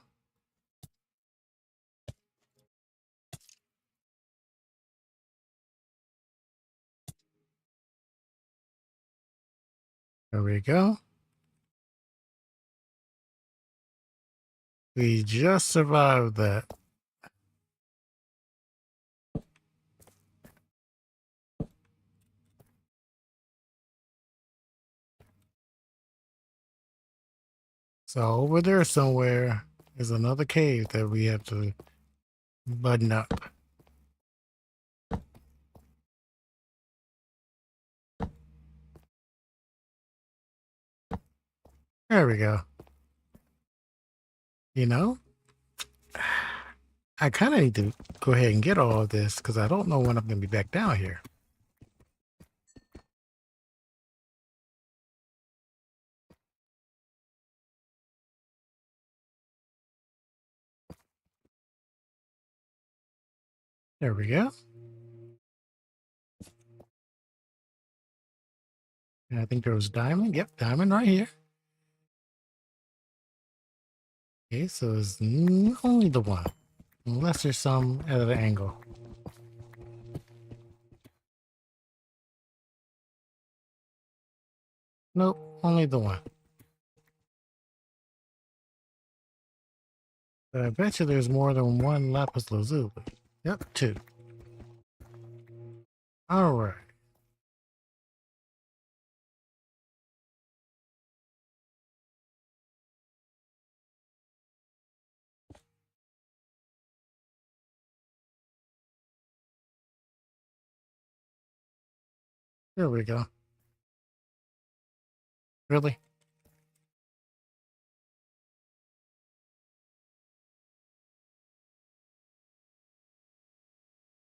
There we go. We just survived that. So over there somewhere is another cave that we have to button up. There we go. You know, I kind of need to go ahead and get all of this because I don't know when I'm going to be back down here. There we go. And I think there was diamond. Yep, diamond right here. Okay, so it's only the one. Unless there's some at an angle. Nope, only the one. But I bet you there's more than one lapis lazuli. Yep, two. All right. There we go. Really?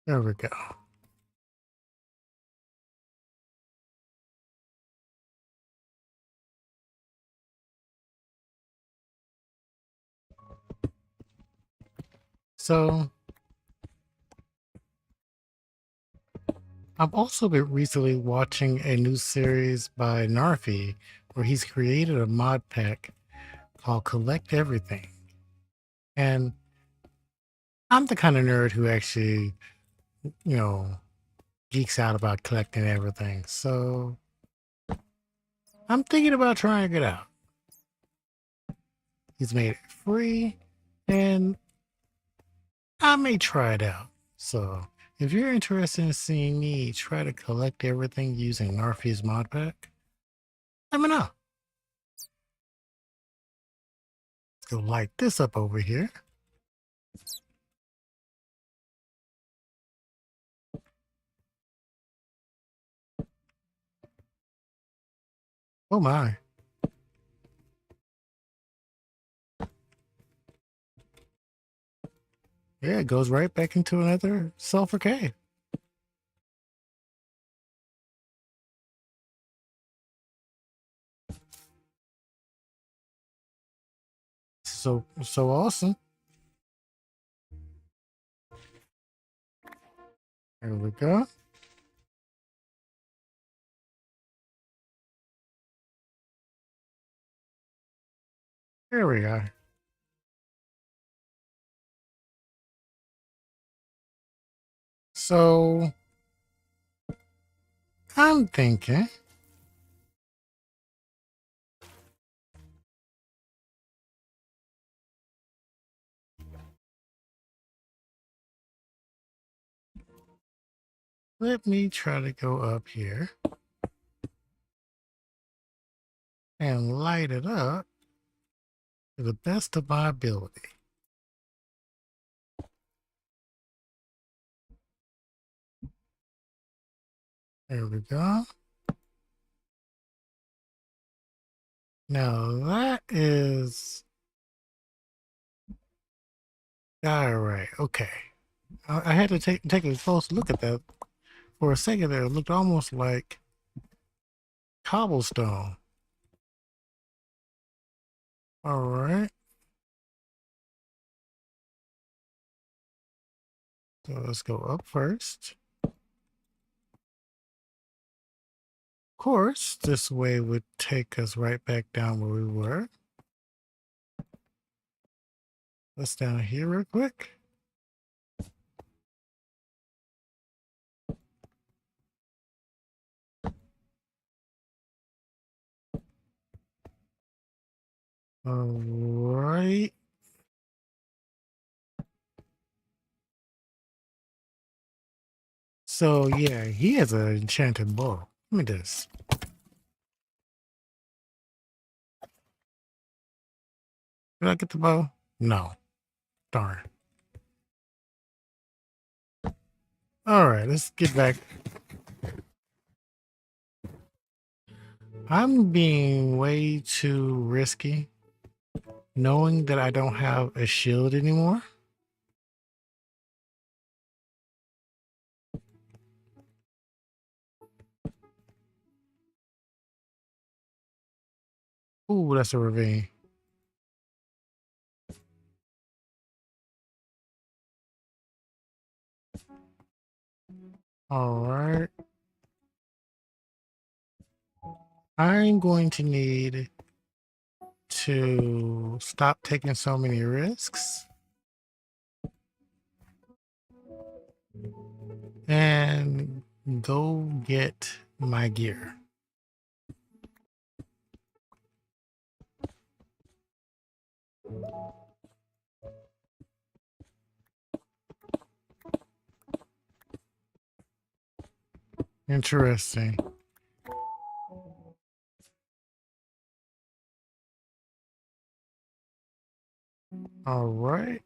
There we go. So I've also been recently watching a new series by Narfi where he's created a mod pack called Collect Everything. And I'm the kind of nerd who actually, you know, geeks out about collecting everything. So I'm thinking about trying it out. He's made it free and I may try it out. So if you're interested in seeing me try to collect everything using Narfi's mod pack, let me know. Let's go light this up over here. Oh my. Yeah, it goes right back into another Sulfur Cave. So awesome. There we go. There we are. So I'm thinking, let me try to go up here and light it up to the best of my ability. There we go. Now that is all right. Okay. I had to take a close look at that for a second there. It looked almost like cobblestone. All right. So let's go up first. Of course, this way would take us right back down where we were. Let's down here real quick. All right. So yeah, he has an enchanted bow. Let me do this. Did I get the bow? No. Darn. All right, let's get back. I'm being way too risky, knowing that I don't have a shield anymore. Ooh, that's a ravine. All right. I'm going to need to stop taking so many risks and go get my gear. Interesting. All right.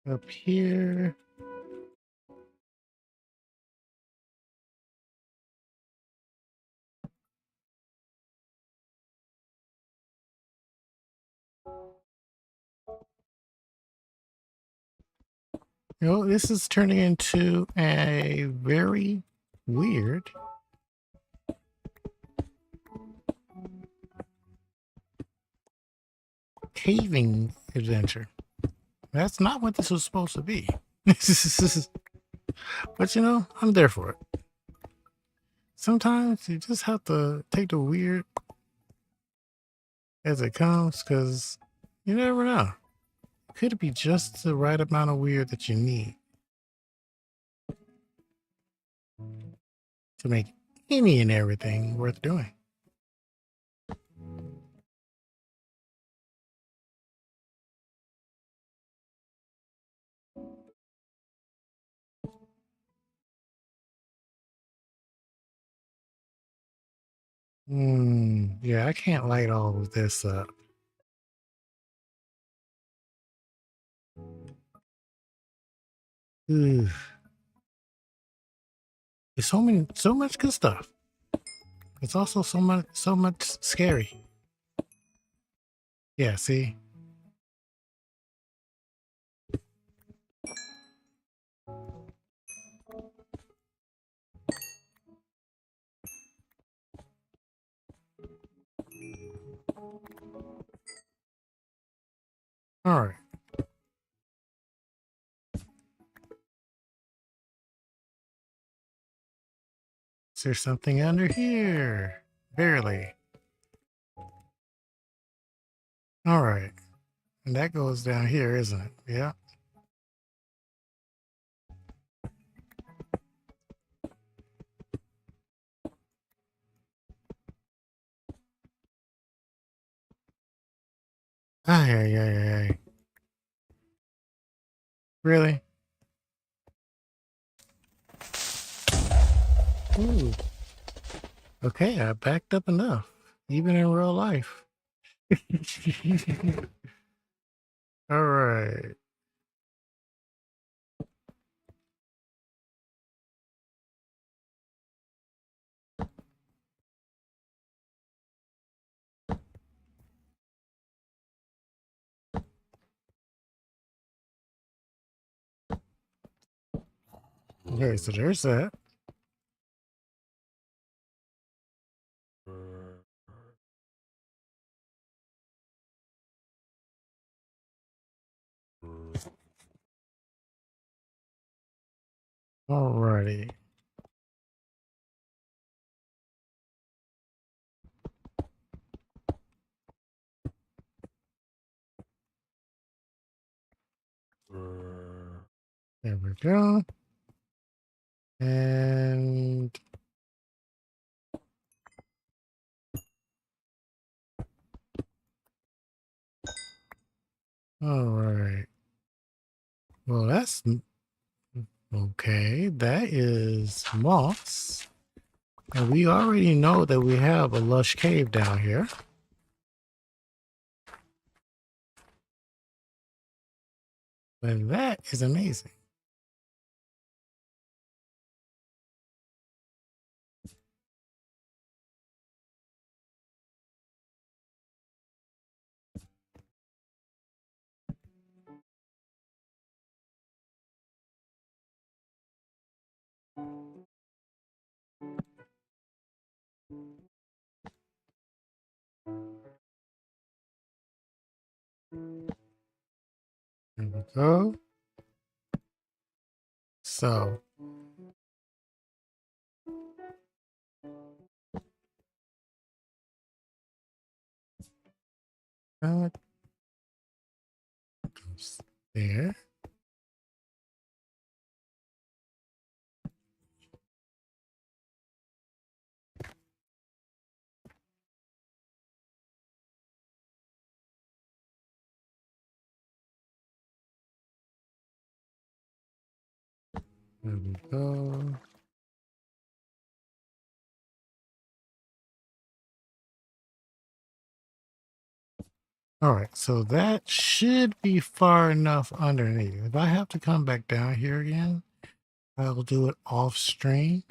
Up here. You know, this is turning into a very weird caving adventure. That's not what this was supposed to be. But you know, I'm there for it. Sometimes you just have to take the weird as it comes because you never know. Could it be just the right amount of weird that you need to make any and everything worth doing? Yeah, I can't light all of this up. Ugh. There's so much good stuff. It's also so much scary. Yeah, see? All right. Is there something under here? Barely. All right. And that goes down here, isn't it? Yeah. Ay, ay, ay, ay, ay. Really? Ooh. Okay, I backed up enough, even in real life. All right. Okay, so there's that. Alrighty. There we go. And all right. Well, that's okay. That is moss. And we already know that we have a lush cave down here. And that is amazing. There we go. So, that goes there. There we go. All right, so that should be far enough underneath. If I have to come back down here again, I'll do it off stream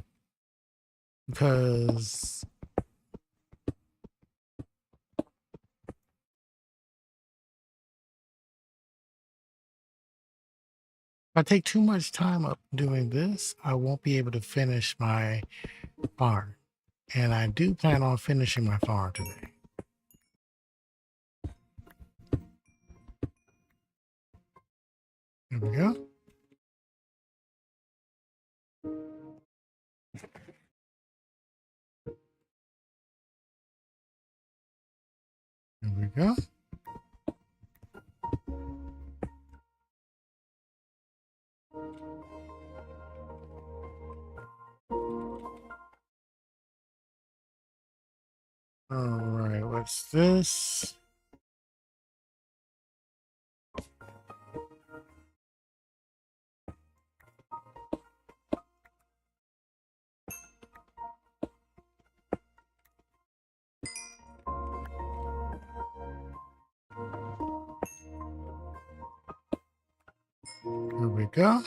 because I take too much time up doing this, I won't be able to finish my farm. And I do plan on finishing my farm today. There we go. There we go. All right, what's this? Here we go.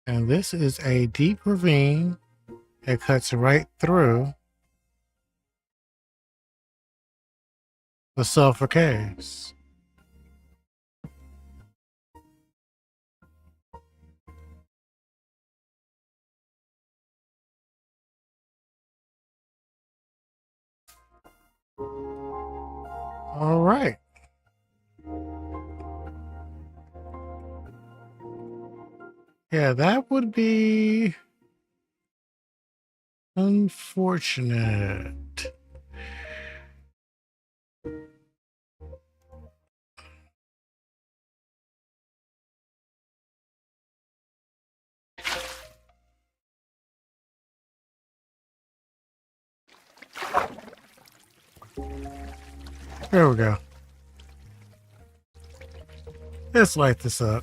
And this is a deep ravine that cuts right through the Sulfur Caves. All right. Yeah, that would be unfortunate. There we go. Let's light this up.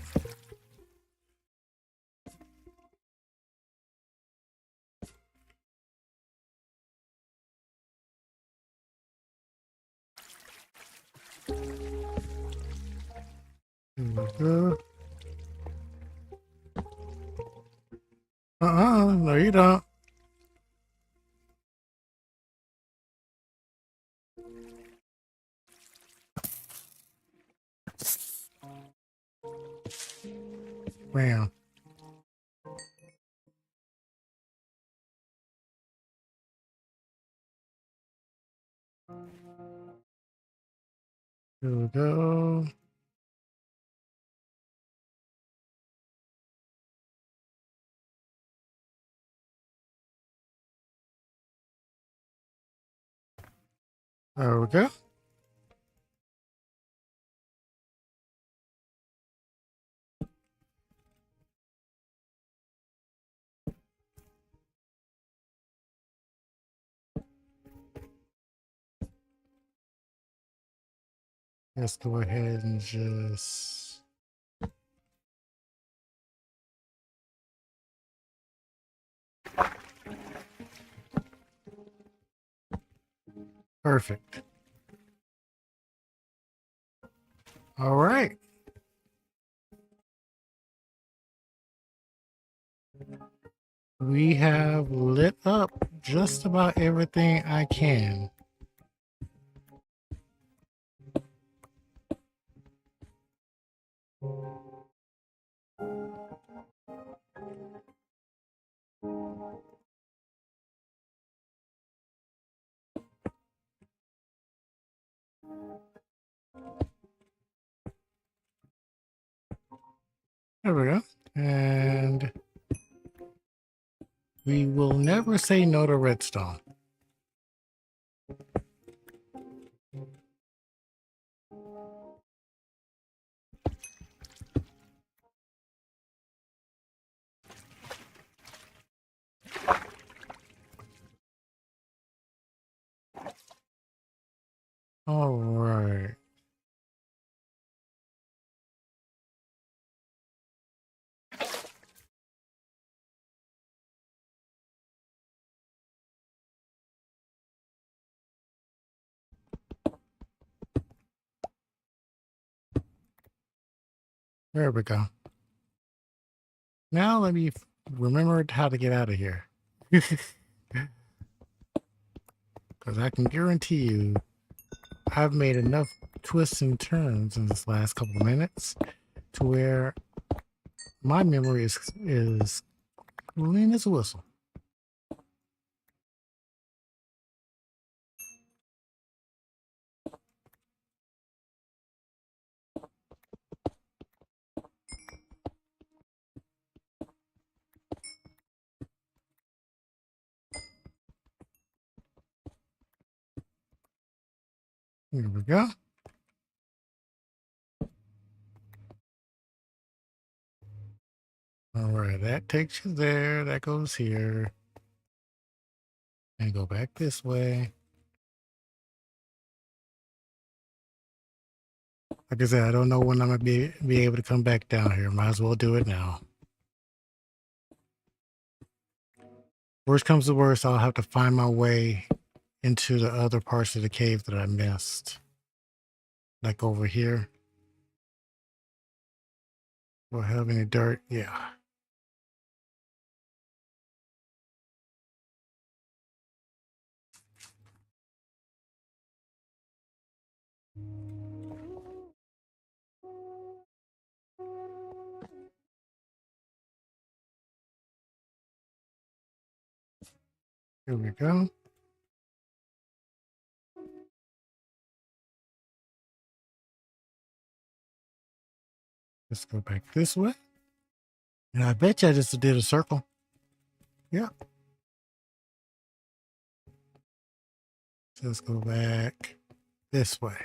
Here we go. No, you don't. Bam. Here we go. There we go. Let's go ahead and just... Perfect. All right. We have lit up just about everything I can. There we go. And we will never say no to redstone. All right. There we go. Now let me remember how to get out of here. Because Because I can guarantee you, I've made enough twists and turns in this last couple of minutes to where my memory is clean as a whistle. Here we go. All right, that takes you there. That goes here. And go back this way. Like I said, I don't know when I'm going to be able to come back down here. Might as well do it now. Worst comes to worst, I'll have to find my way into the other parts of the cave that I missed. Like over here. Do I have any dirt? Yeah. Here we go. Let's go back this way. And I bet you I just did a circle. Yeah. So let's go back this way.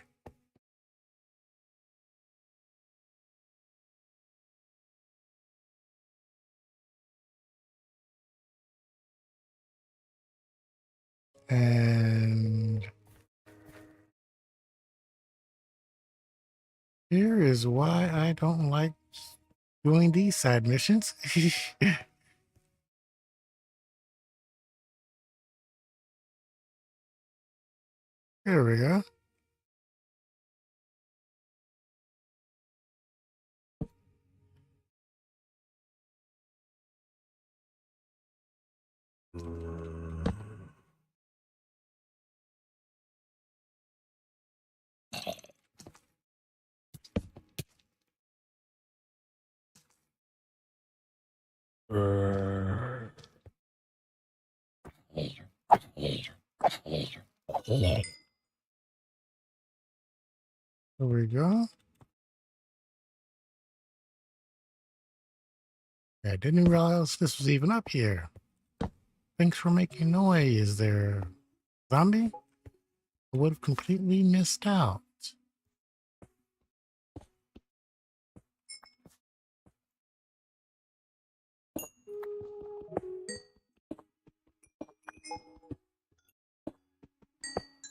And here is why I don't like doing these side missions. There we go. There we go. I didn't realize this was even up here. Thanks for making noise. Is there zombie? I would have completely missed out.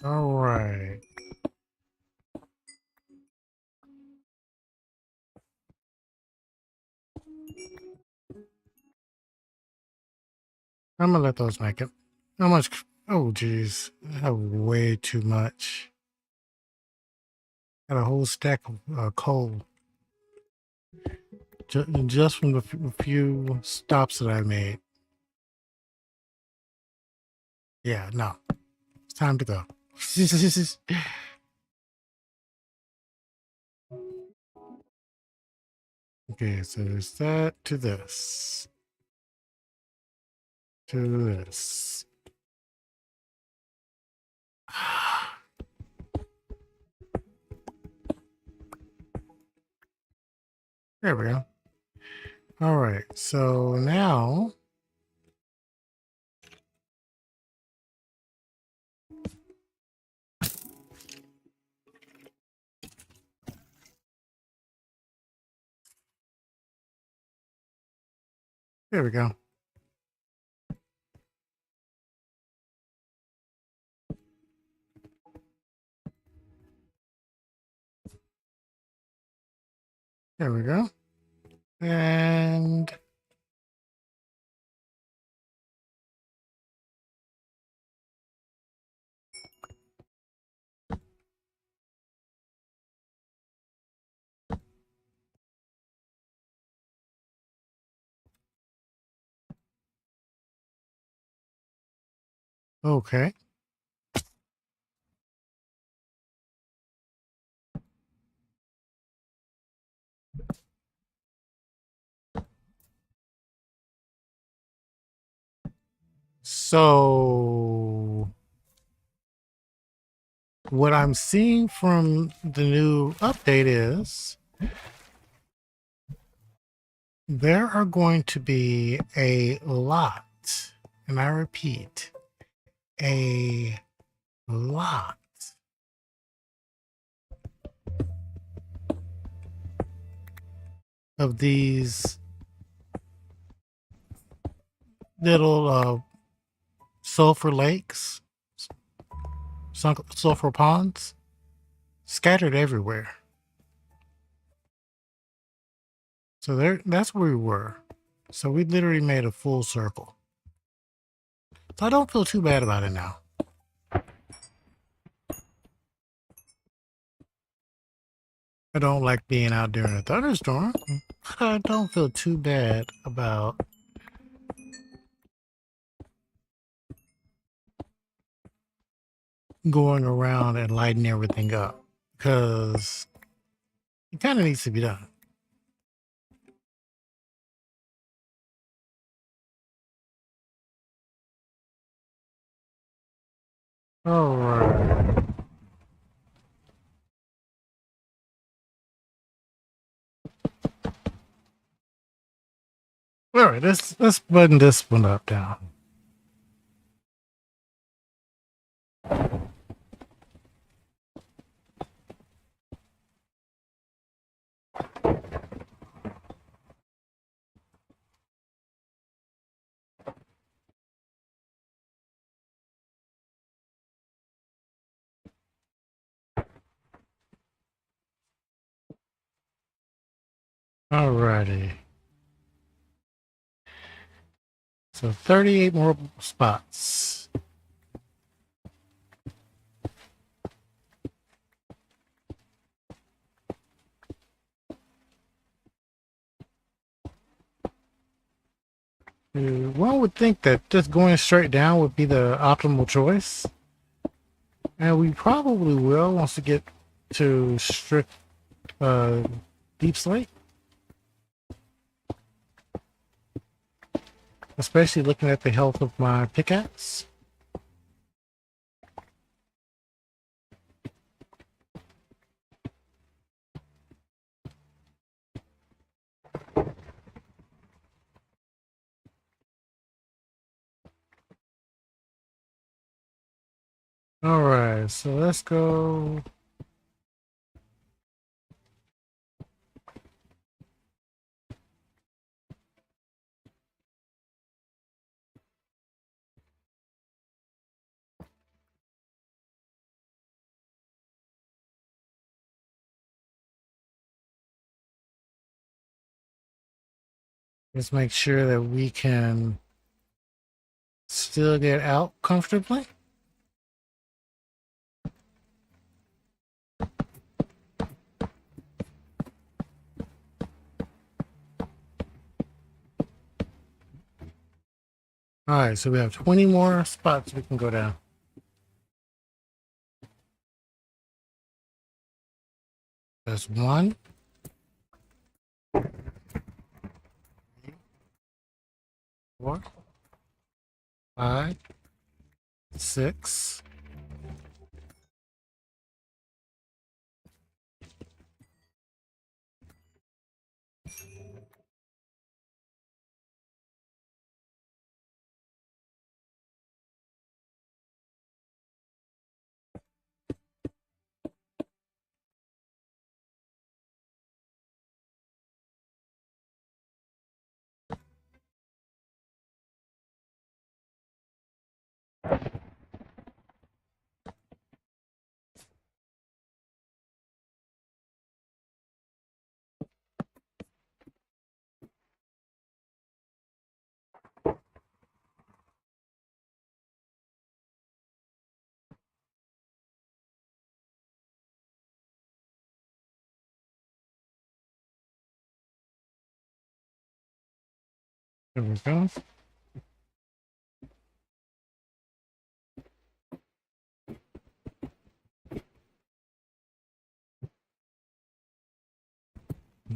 All right. I'm gonna let those make it. How much? Oh, geez. I have way too much. Got a whole stack of coal. Just from the few stops that I made. Yeah, no. It's time to go. Okay, so there's that to this. To this. There we go. All right, so now there we go. There we go. And okay. So what I'm seeing from the new update is there are going to be a lot, and I repeat, a lot of these little sulfur lakes, sulfur ponds scattered everywhere. So that's where we were. So we literally made a full circle. So I don't feel too bad about it now. I don't like being out during a thunderstorm, but I don't feel too bad about going around and lighting everything up because it kind of needs to be done. All right. All right, let's button this one up down. All righty. So 38 more spots. One would think that just going straight down would be the optimal choice. And we probably will once we get to strict deep slate. Especially looking at the health of my pickaxe. Alright, so let's go. Let's make sure that we can still get out comfortably. Alright, so we have 20 more spots we can go down. That's 1, 4, 5, 6. There we go.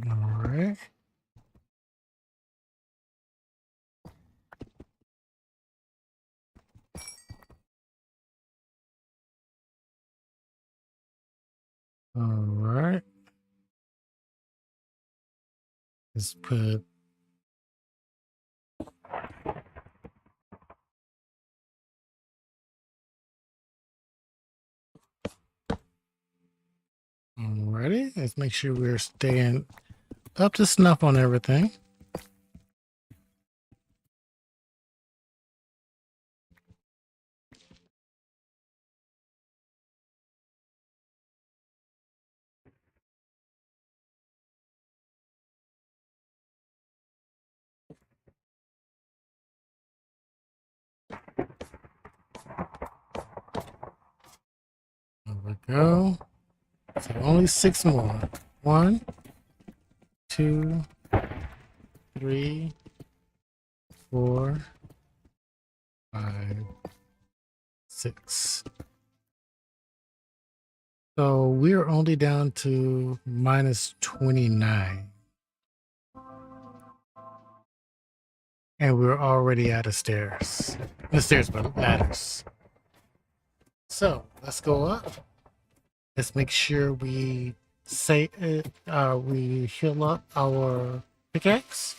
All right. All right. Let's put. Alrighty. Let's make sure we're staying up to snuff on everything. There we go. So only 6 more. 1, 2, 3, 4, 5, 6. So we're only down to minus 29. And we're already out of stairs. The stairs, but ladders. So let's go up. Let's make sure we say it. We heal up our pickaxe.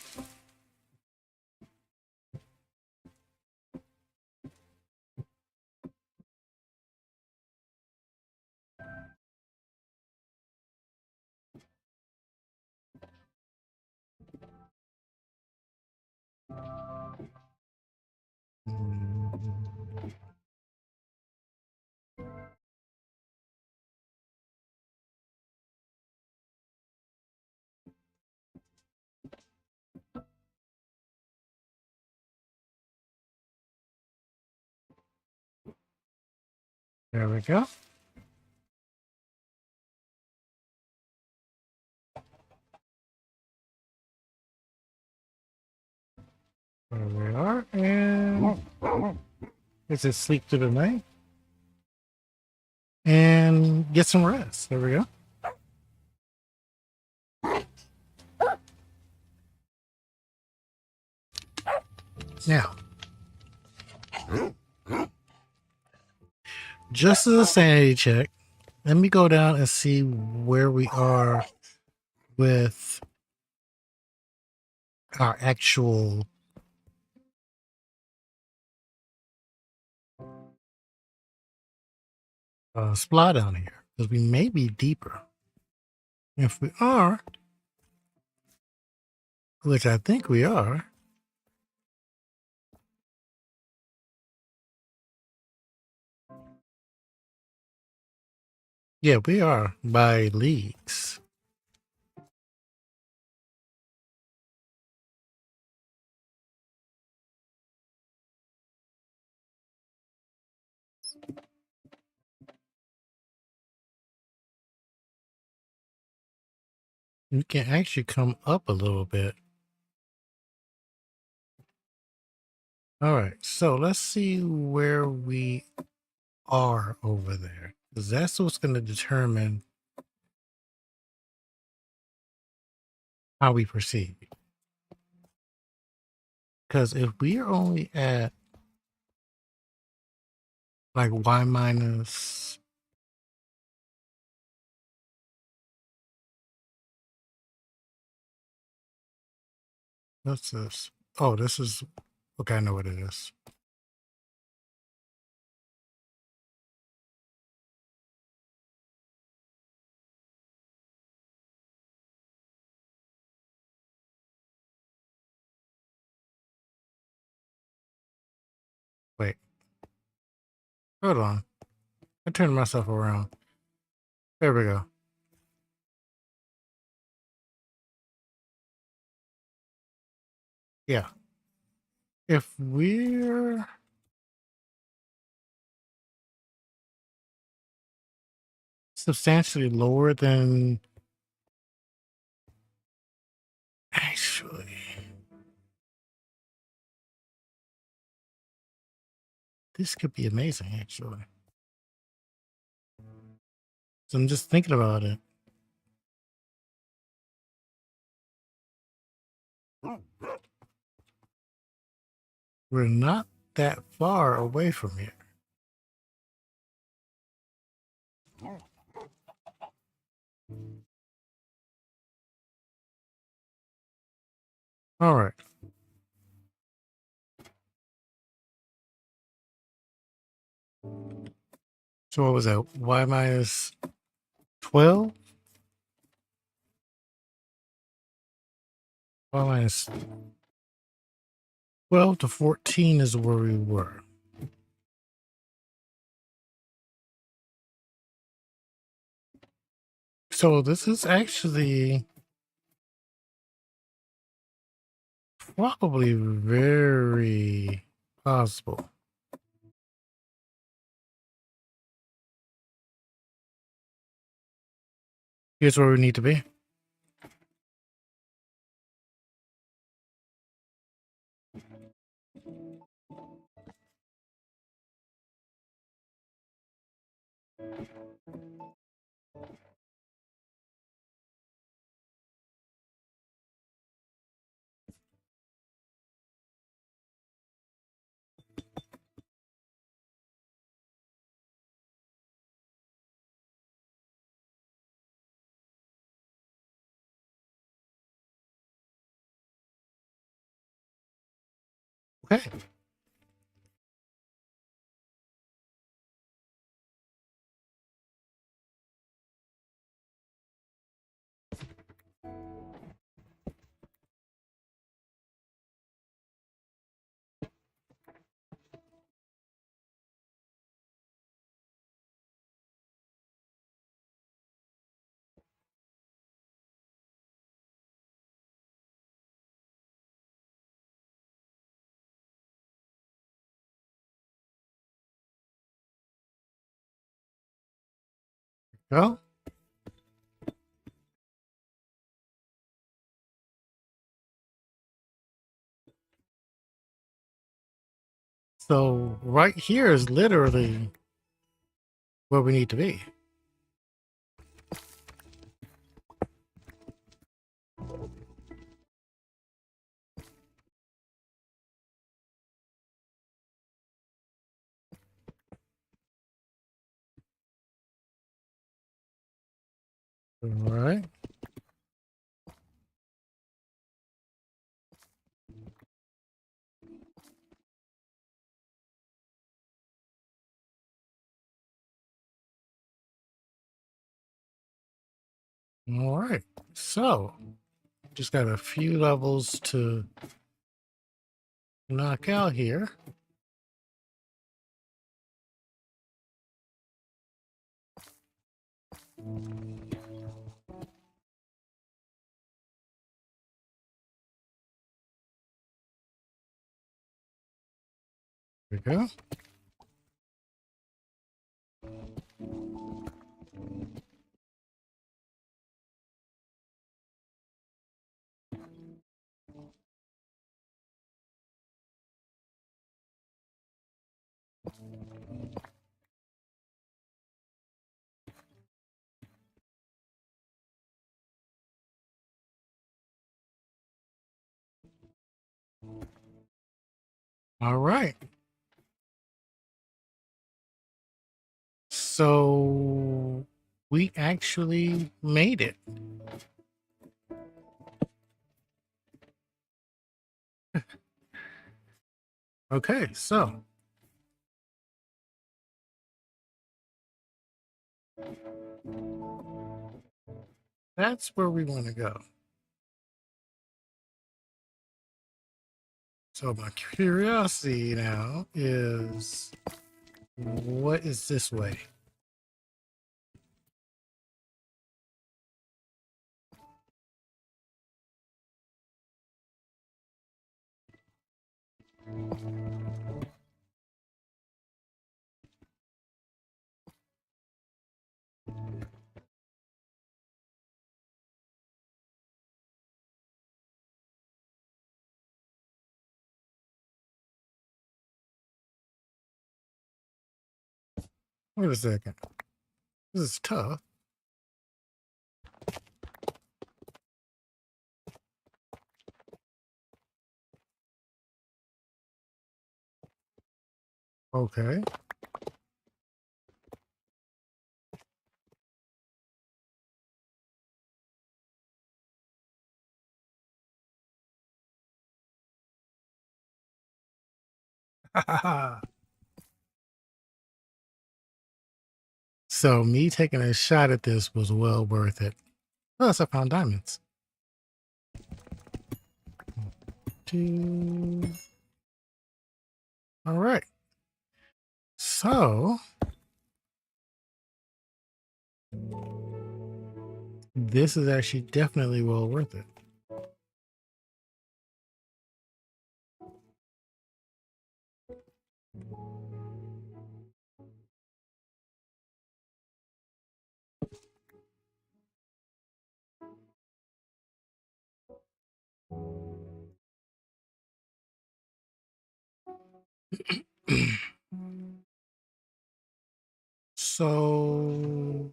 There we go. There we are. And let's just sleep through the night. And get some rest. There we go. Now, just as a sanity check, let me go down and see where we are with our actual supply down here, because we may be deeper. If we are, which I think we are, yeah, we are by leagues. We can actually come up a little bit. All right, so let's see where we are over there, because that's what's going to determine how we proceed. Because if we are only at like y minus, what's this? Oh, this is, okay, I know what it is. Wait, hold on. I turned myself around. There we go. Yeah. If we're substantially lower than, actually, this could be amazing, actually. So I'm just thinking about it. We're not that far away from here. All right. So what was that? Y minus 12? Y minus 12 to 14 is where we were. So this is actually probably very possible. Here's where we need to be. Okay. Well, so right here is literally where we need to be. All right. All right. So just got a few levels to knock out here. There we go. All right. So we actually made it. Okay, so that's where we want to go. So my curiosity now is, what is this way? Wait a second. This is tough. Okay. So me taking a shot at this was well worth it. Plus, I found diamonds. Two. All right. So this is actually definitely well worth it. So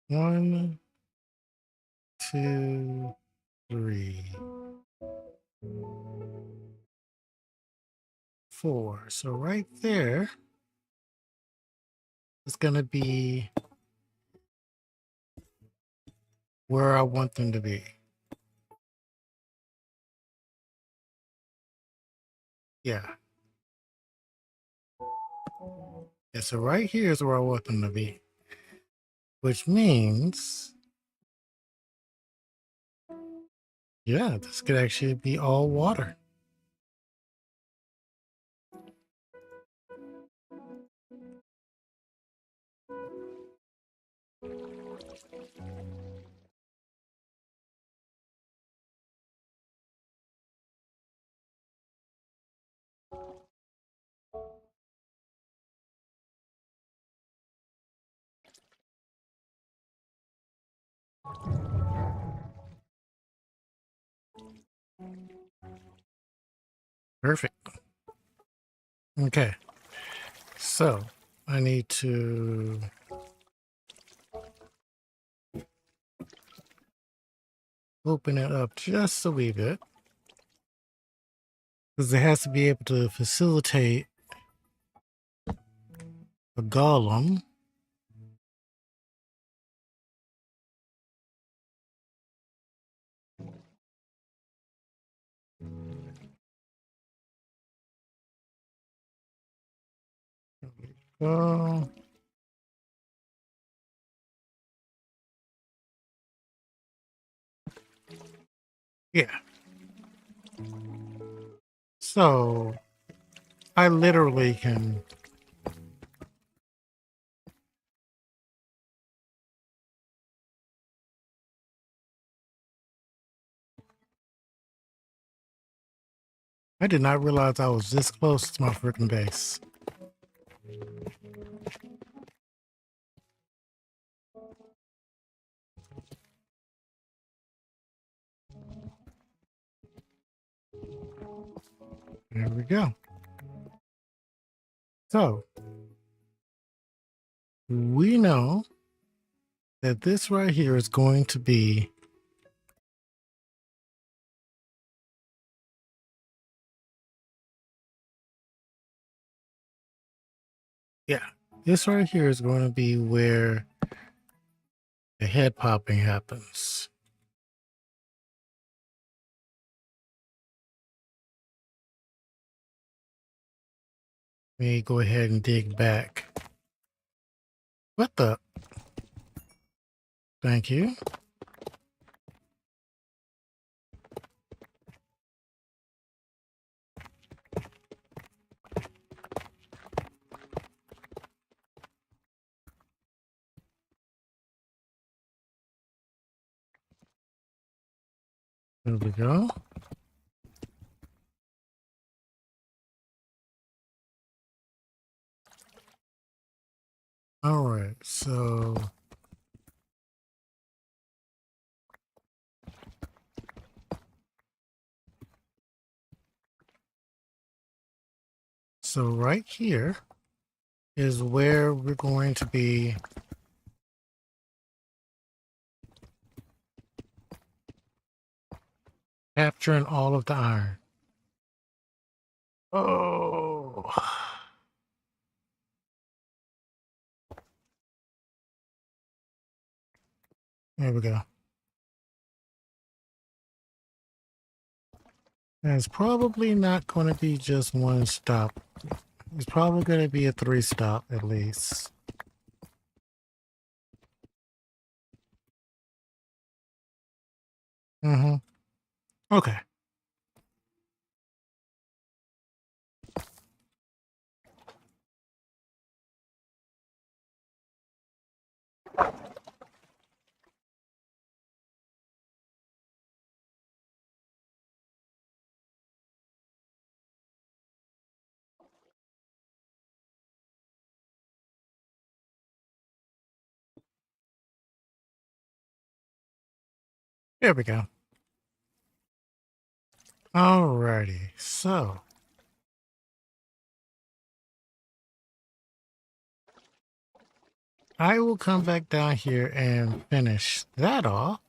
1, 2, 3, 4. So right there is going to be where I want them to be. Yeah. Yeah, so right here is where I want them to be. Which means, yeah, this could actually be all water. Perfect. Okay. So I need to open it up just a wee bit because it has to be able to facilitate a golem. There we go. Yeah. So I literally can. I did not realize I was this close to my freaking base. There we go. So we know that this right here is going to be this right here is going to be where the head popping happens. Let me go ahead and dig back. What the? Thank you. There we go. All right, so right here is where we're going to be capturing all of the iron. Oh, there we go. And it's probably not going to be just one stop. It's probably going to be a 3-stop at least. Mm-hmm. Okay. There we go. Alrighty. So I will come back down here and finish that off.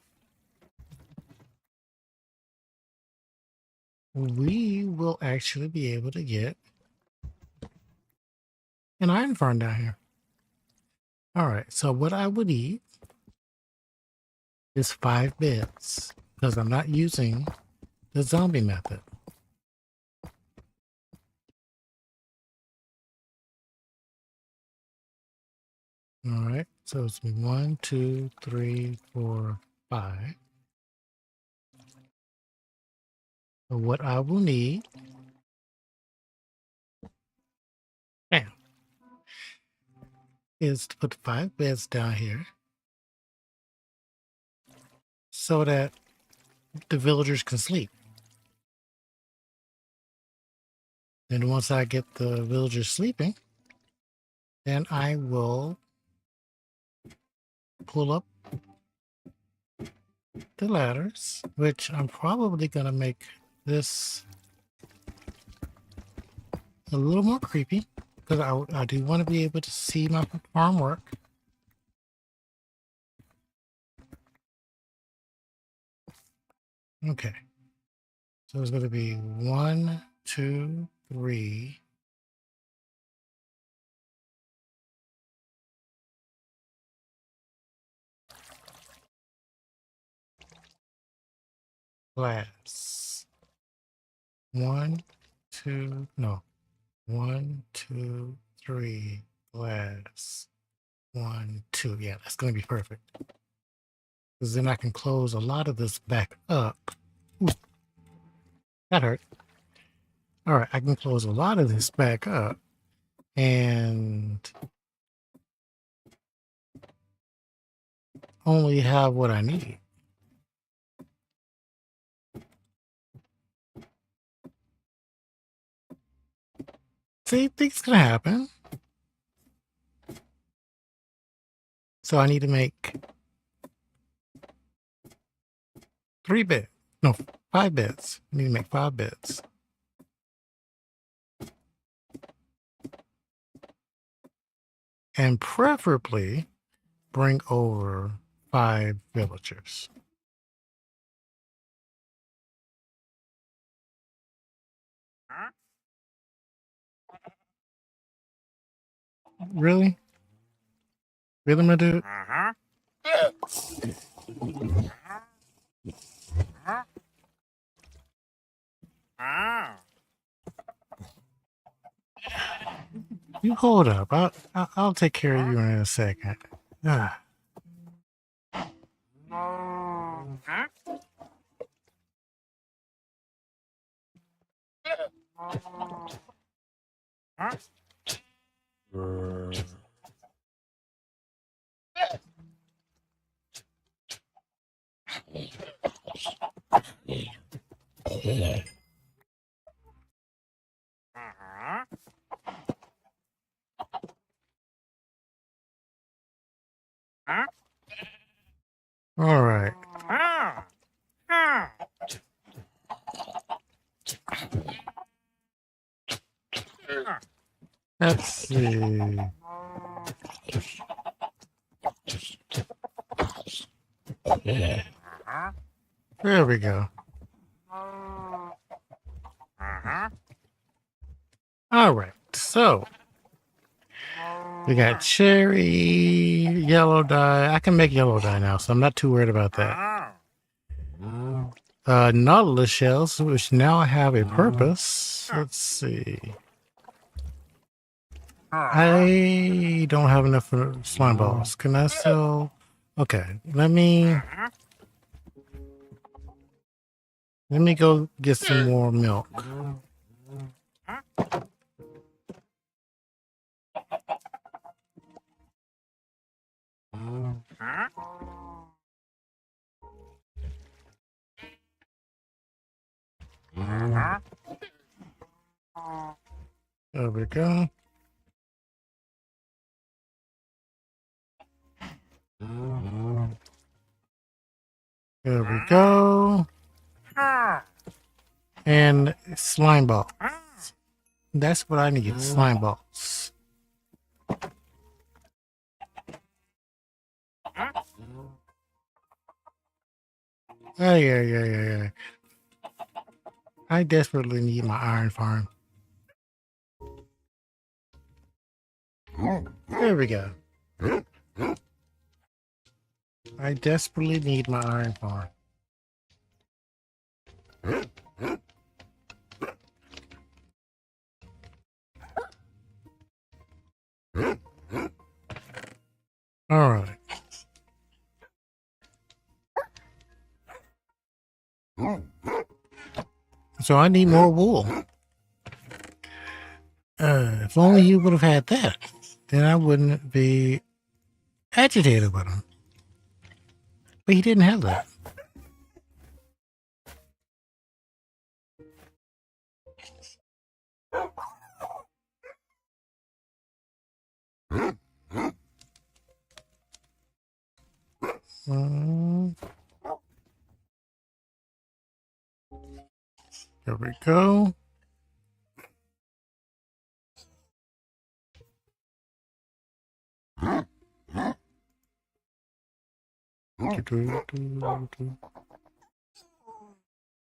We will actually be able to get an iron farm down here. Alright, so what I would need is 5 beds because I'm not using the zombie method. Alright, so it's 1, 2, 3, 4, 5. So what I will need now is to put 5 beds down here so that the villagers can sleep. Then once I get the villagers sleeping, then I will pull up the ladders, which I'm probably going to make this a little more creepy because I do want to be able to see my farm work. Okay. So it's going to be 1, 2, 3. Glass. 1, 2, no. 1, 2, 3 glass. 1, 2. Yeah, that's going to be perfect. Because then I can close a lot of this back up. Ooh, that hurt. All right, I can close a lot of this back up and only have what I need. See, things can happen. So I need to make 3 beds. No, 5 beds. I need to make 5 beds. And preferably bring over 5 villagers. Really? Really, my dude? You hold up. I'll take care of you in a second. Ah. All right. Let's see. There we go. All right, so we got cherry, yellow dye. I can make yellow dye now, so I'm not too worried about that. Nautilus shells, which now have a purpose. Let's see. I don't have enough for slime balls. Can I sell? Okay, let me go get some more milk. There we go. There we go. And slime balls. That's what I need, slime balls. Oh, yeah. I desperately need my iron farm. There we go. I desperately need my iron farm. All right. So I need more wool. If only you would have had that, then I wouldn't be agitated with him. But he didn't have that. There we go.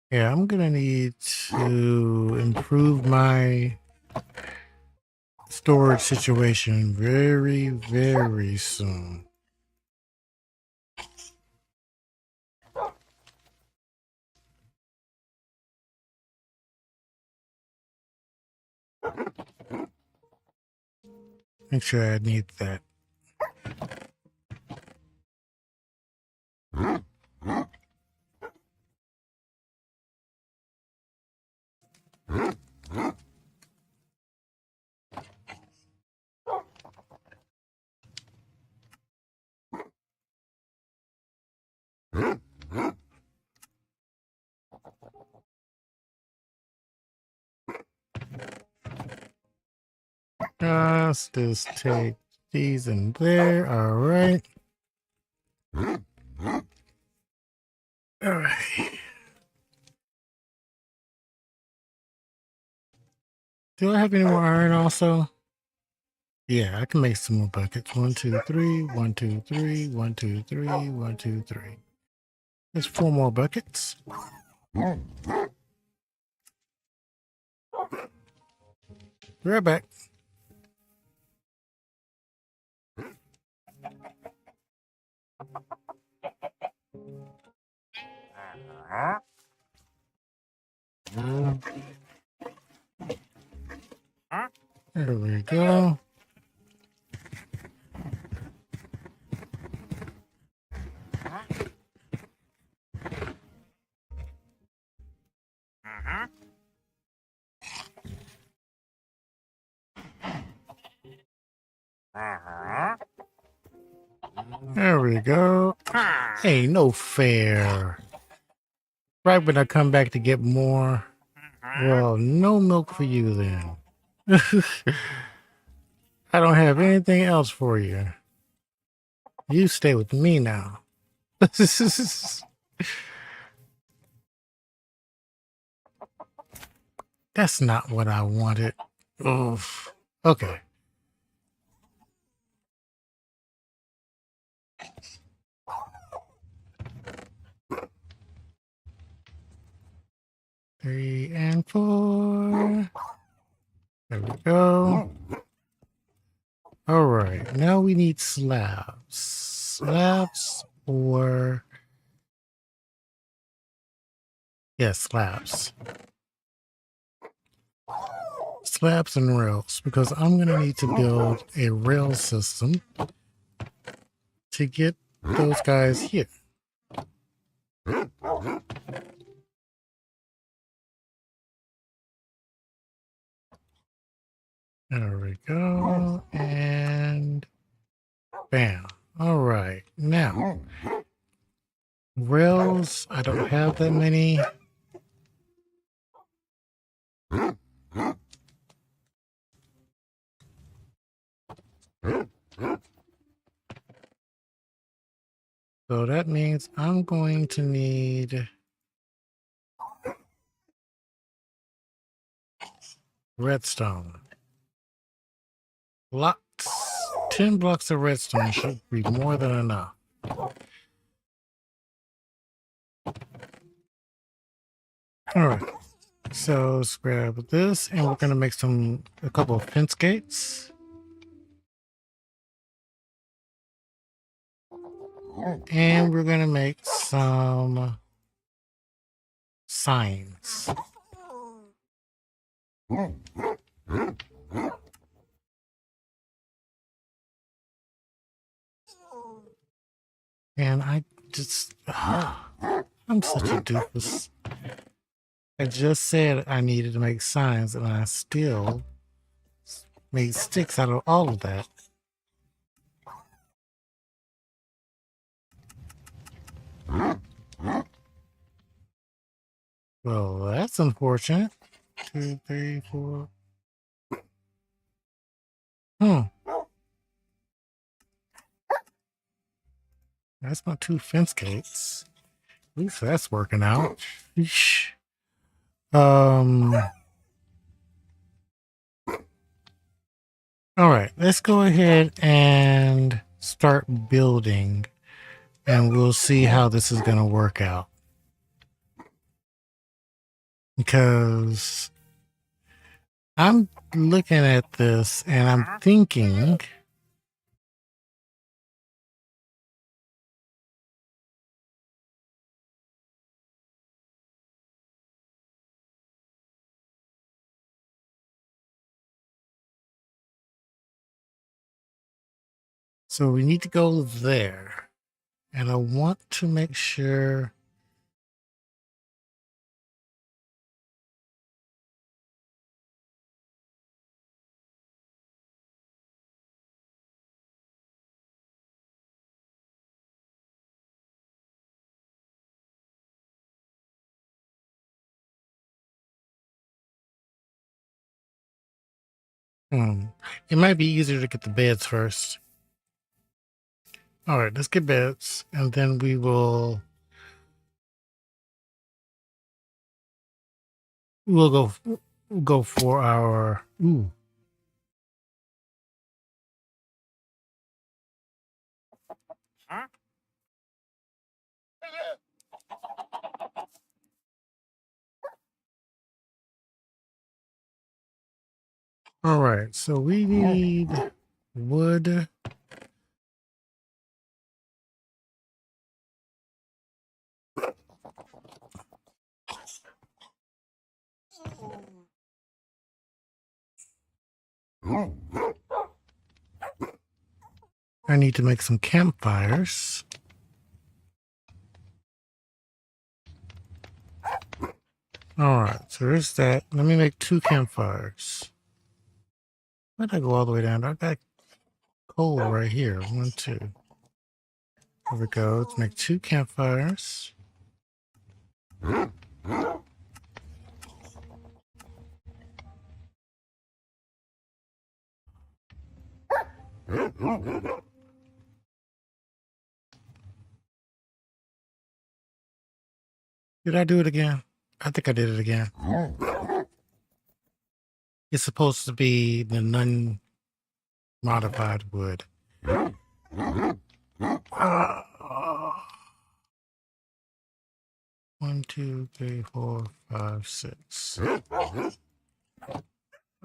Yeah, I'm gonna need to improve my storage situation very, very soon. Make sure I need that. Let's just take these in there. All right. All right. Do I have any more iron also? Yeah, I can make some more buckets. 1, 2, 3, 1, 2, 3, 1, 2, 3, 1, 2, 3. There's 4 more buckets. Be right back. There we go. There we go. Hey, no fair. Right when I come back to get more. Well, no milk for you then. I don't have anything else for you. You stay with me now. That's not what I wanted. Oof. Okay. Three and 4. There we go. All right, now we need slabs. Slabs or... Yes, slabs. Slabs and rails, because I'm going to need to build a rail system to get those guys here. There we go. And bam. All right. Now, rails, I don't have that many. So that means I'm going to need redstone. Blocks. 10 blocks of redstone should be more than enough. All right. So let's grab this, and we're going to make a couple of fence gates. And we're going to make some signs. And I just, I'm such a doofus. I just said I needed to make signs, and I still made sticks out of all of that. Well, that's unfortunate. 2, 3, 4. That's my 2 fence gates. At least that's working out. Eesh. All right, let's go ahead and start building, and we'll see how this is going to work out. Because I'm looking at this and I'm thinking, so we need to go there, and I want to make sure. It might be easier to get the beds first. All right, let's get beds, and then we'll go for our All right, so we need wood. I need to make some campfires. All right, so there's that. Let me make 2 campfires. Why'd I go all the way down? I got coal right here. 1, 2. There we go. Let's make 2 campfires. Did I do it again? I think I did it again. It's supposed to be the non-modified wood. 1, 2, 3, 4, 5, 6.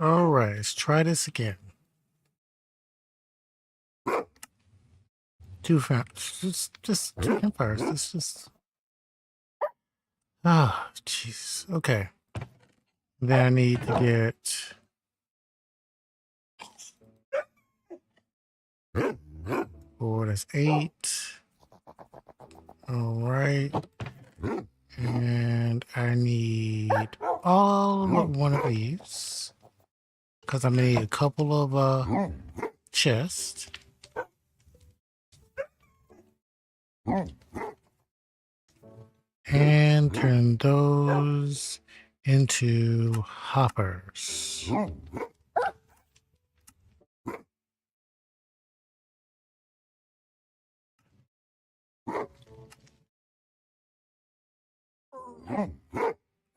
All right, let's try this again. Two just two campfires. It's just jeez. Okay. Then I need to get four. That's 8. All right. And I need all but one of these because I made a couple of chests. And turn those into hoppers.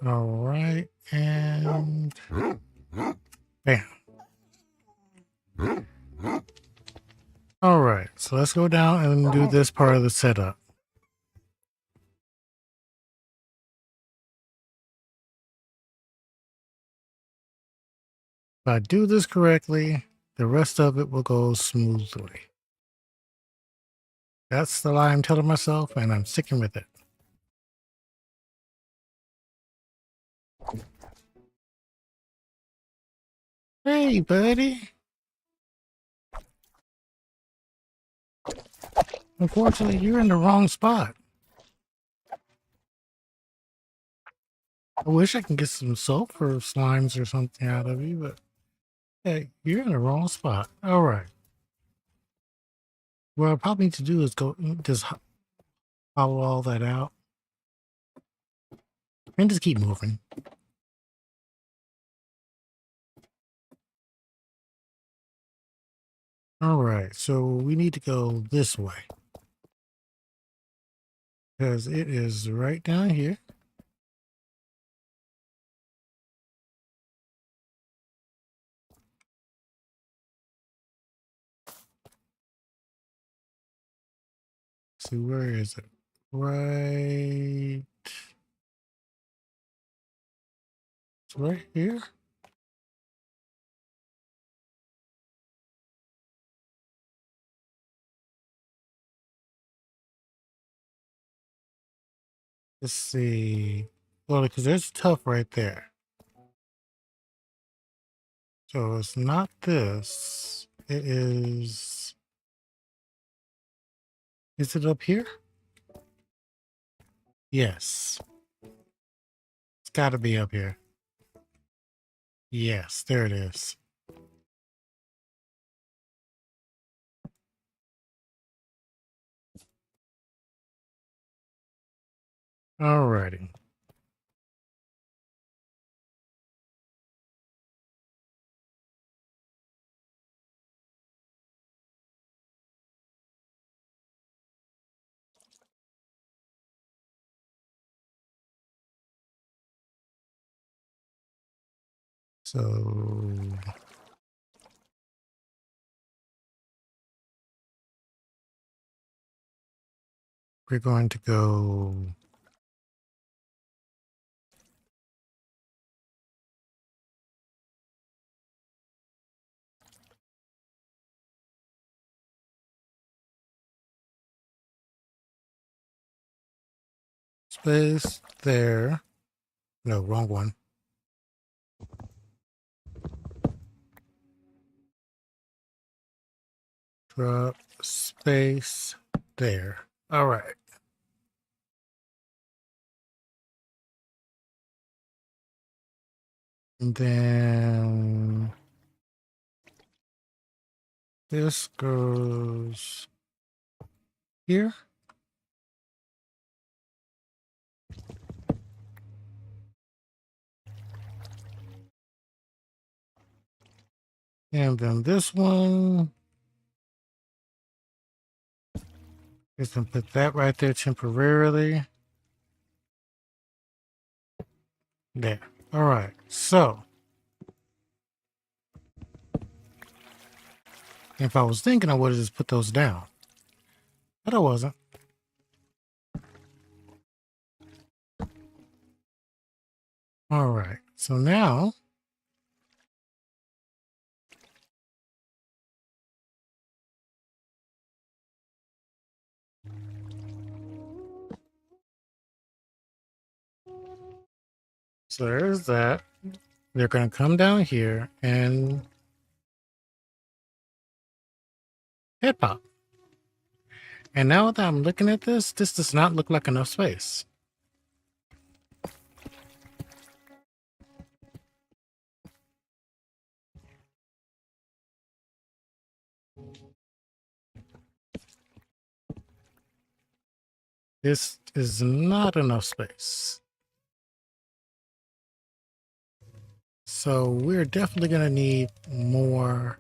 All right, and bam. All right, so let's go down and do this part of the setup. If I do this correctly, the rest of it will go smoothly. That's the lie I'm telling myself, and I'm sticking with it. Hey, buddy. Unfortunately, you're in the wrong spot. I wish I can get some sulfur slimes or something out of you, but hey, you're in the wrong spot. All right. What I probably need to do is go just hollow all that out and just keep moving. All right, so we need to go this way because it is right down here. See, where is it? Right. It's right here. Let's see. Well, because there's tough right there. So it's not this. It is. Is it up here? Yes. It's got to be up here. Yes, there it is. Alrighty. So we're going to go space there. No, wrong one. Drop space there. All right. And then this goes here. And then this one is going to put that right there temporarily. There. All right. So if I was thinking, I would have just put those down, but I wasn't. All right. So now So there's that. They're going to come down here and head pop. And now that I'm looking at this, this does not look like enough space. This is not enough space. So we're definitely going to need more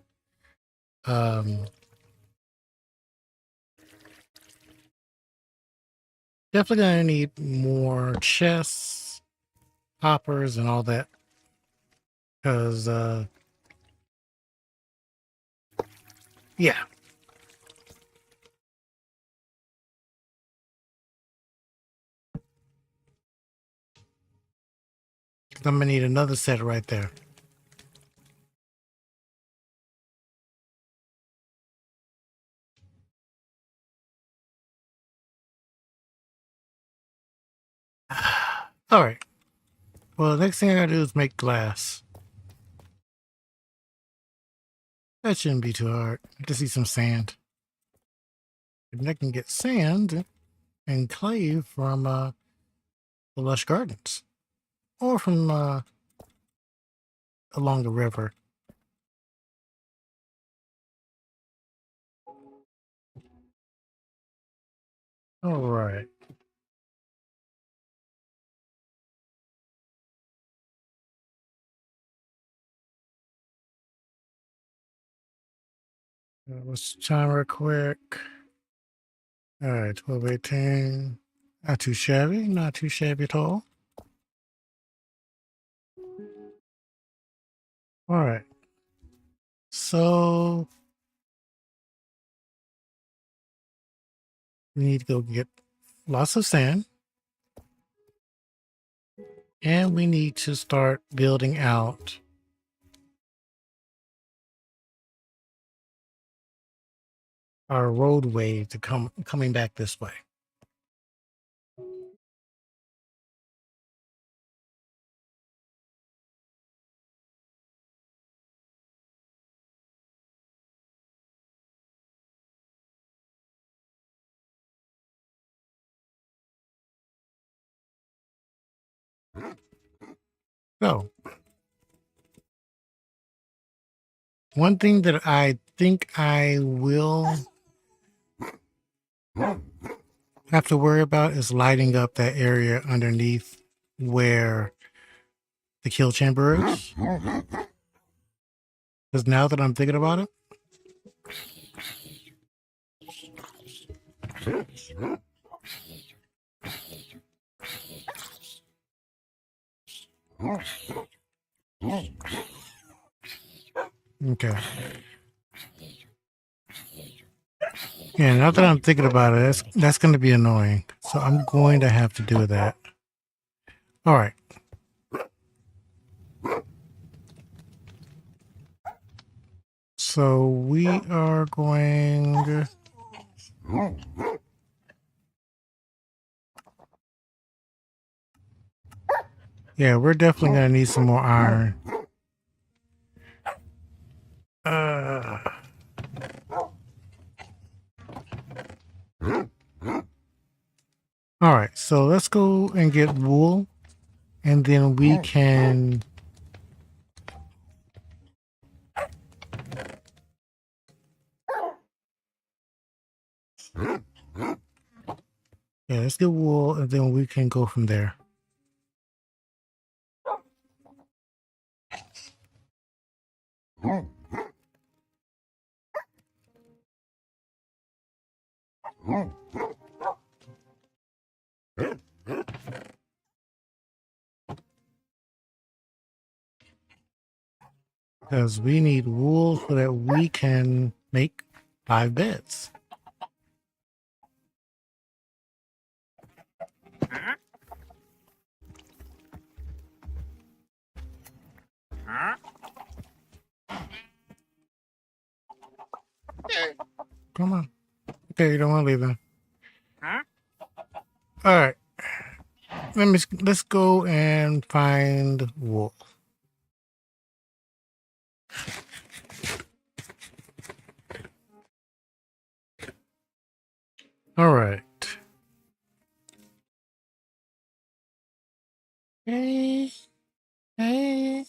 definitely going to need more chests, hoppers, and all that. Because, yeah. I'm going to need another set right there. All right. Well, the next thing I got to do is make glass. That shouldn't be too hard. I just need some sand. And I can get sand and clay from the lush gardens. Or from along the river. All right. Let's time real quick. All right, 12:18. Not too shabby. Not too shabby at all. All right. So we need to go get lots of sand. And we need to start building out our roadway to coming back this way. So one thing that I think I will have to worry about is lighting up that area underneath where the kill chamber is. Because now that I'm thinking about it, okay. Yeah, now that I'm thinking about it, that's going to be annoying. So I'm going to have to do that. All right. So we are going. Yeah, we're definitely going to need some more iron. All right, so let's go and get wool, and then we can. Yeah, let's get wool, and then we can go from there. Because we need wool so that we can make 5 beds. Come on. Okay, you don't want to leave then. All right. let's go and find wool. All right. Hey, hey.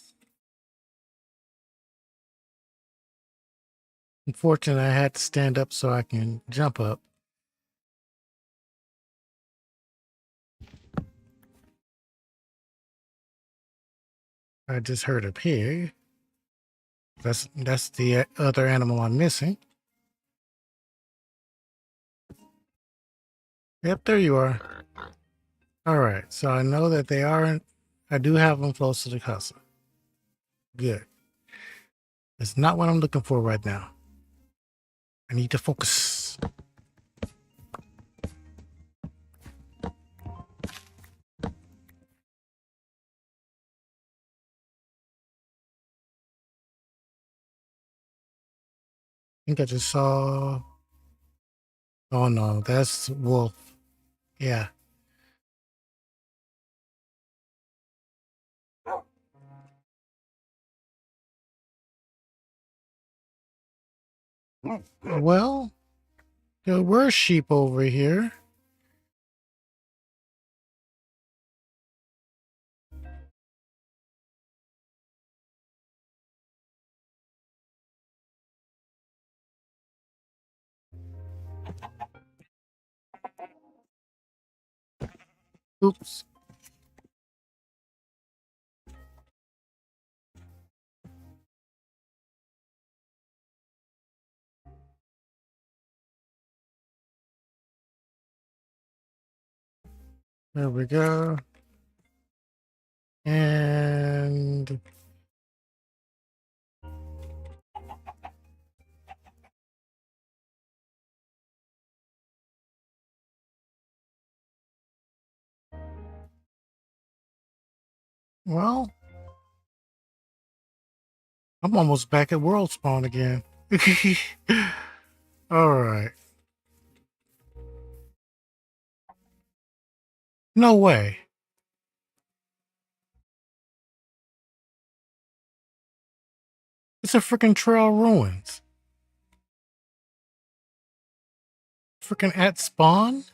Unfortunately, I had to stand up so I can jump up. I just heard a pig. That's the other animal I'm missing. Yep, there you are. All right, so I know that they aren't. I do have them close to the casa. Good. It's not what I'm looking for right now. I need to focus. I think I just saw. Oh no, that's wolf. Yeah. Well, there were sheep over here. Oops. There we go. And well, I'm almost back at world spawn again. All right. No way. It's a freaking trail ruins. Freaking at spawn?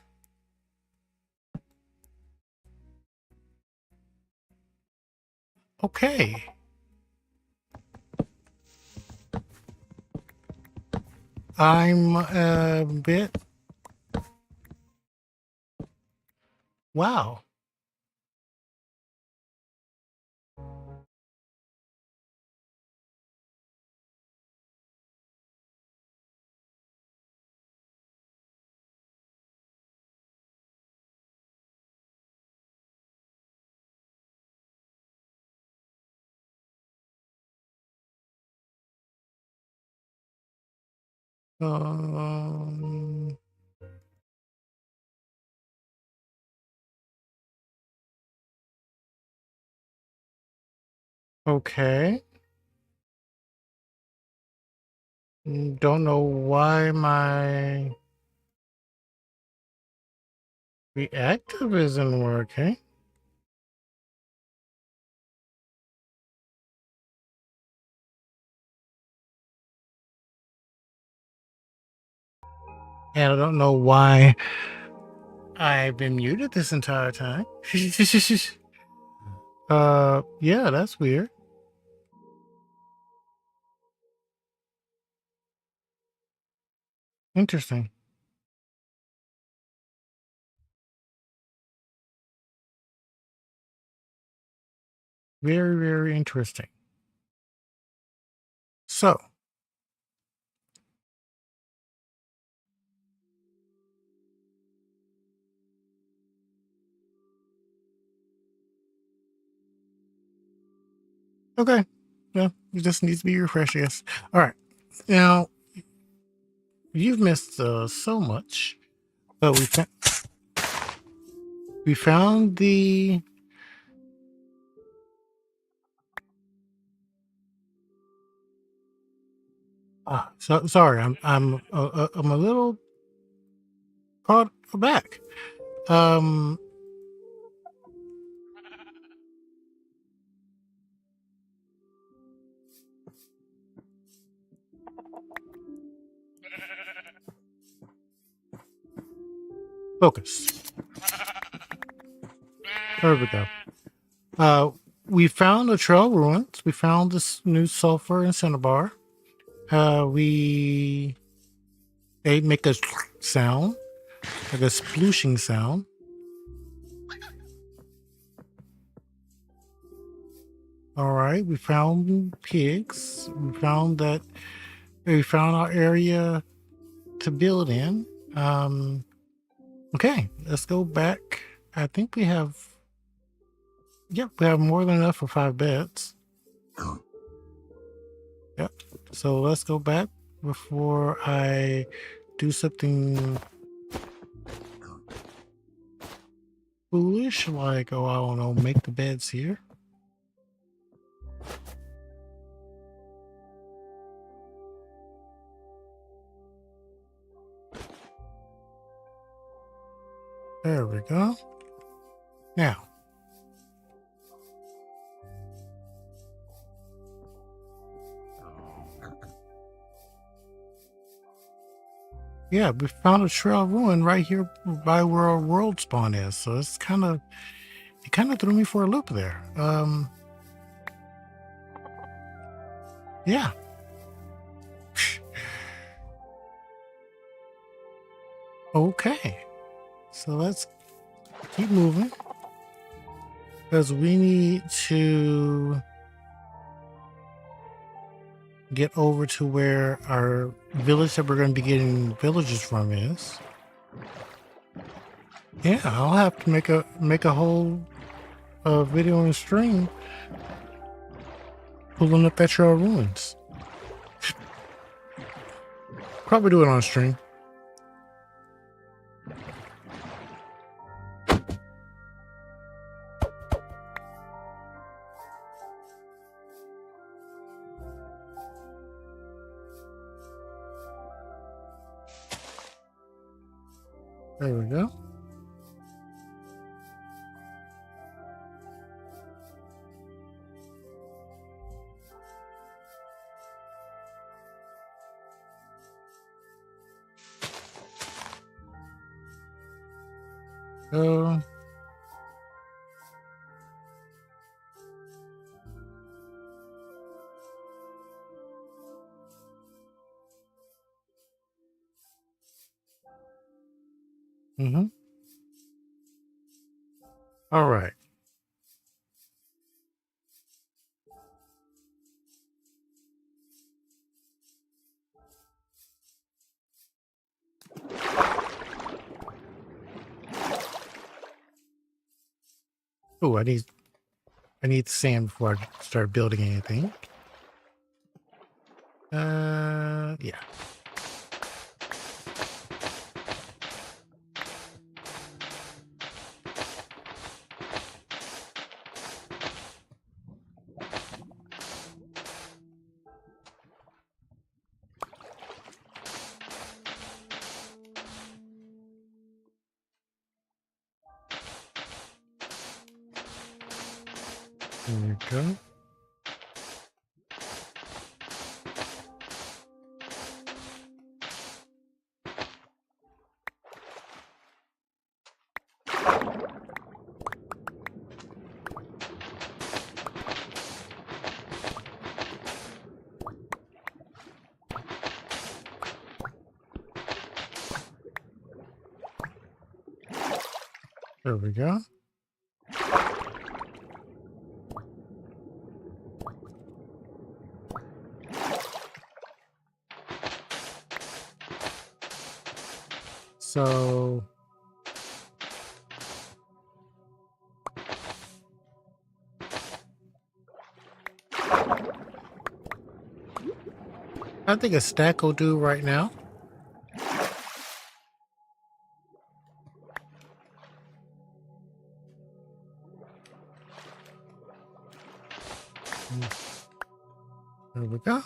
Okay. I'm a bit. Wow. Um, okay. Don't know why my reactive isn't working. And I don't know why I've been muted this entire time. Yeah, that's weird. Interesting. Very, very interesting. So, okay. Yeah, it just needs to be refreshed, yes. All right. Now, you've missed so much, but we found the. So sorry, I'm a little caught aback. Um, Focus. There we go. We found the trail ruins. We found this new sulfur and cinnabar. They make a sound, like a splooshing sound. All right, we found pigs. We found our area to build in. Okay, let's go back. I think we have, yep, we have more than enough for 5 beds. Yep. So let's go back before I do something foolish, like, oh, I don't know, make the beds here. There we go. Now, yeah, we found a trail ruin right here by where our world spawn is. So it kind of threw me for a loop there. Yeah. Okay. So let's keep moving because we need to get over to where our village that we're going to be getting villagers from is. Yeah, I'll have to make a whole video and stream pulling up that trail ruins. Probably do it on stream. There we go. All right. Oh, I need sand before I start building anything. Yeah. There we go. There we go. So I think a stack will do right now. There we go.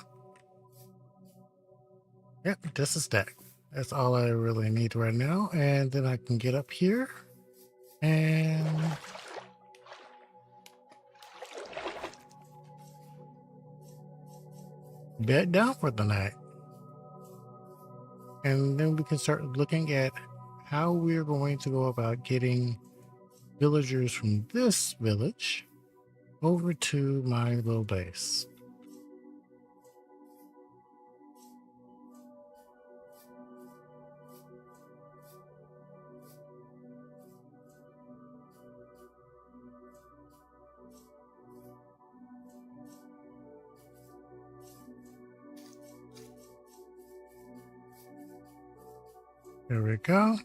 Yep, just a stack. That's all I really need right now. And then I can get up here and bed down for the night. And then we can start looking at how we're going to go about getting villagers from this village over to my little base. There we go.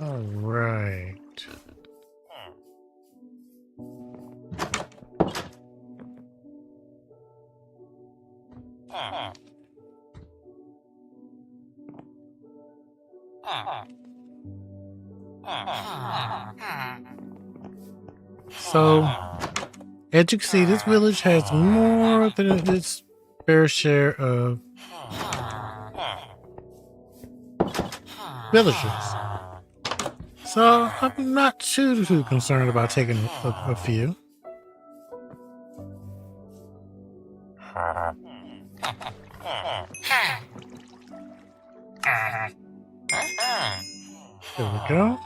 All right. So, as you can see, this village has more than its fair share of villagers. So, I'm not too concerned about taking a few. There we go.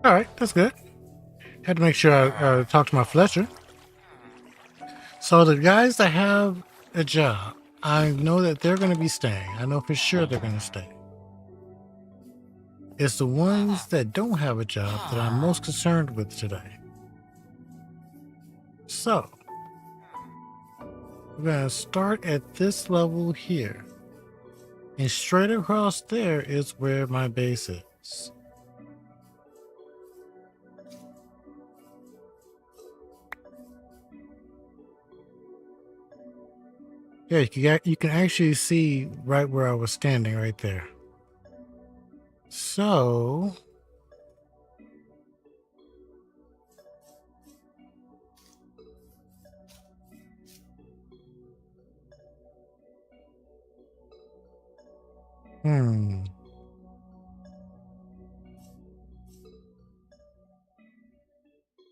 All right, that's good. Had to make sure I talk to my Fletcher. So the guys that have a job, I know that they're going to be staying. I know for sure they're going to stay. It's the ones that don't have a job that I'm most concerned with today. So, we're going to start at this level here. And straight across there is where my base is. Yeah, you can actually see right where I was standing right there. So,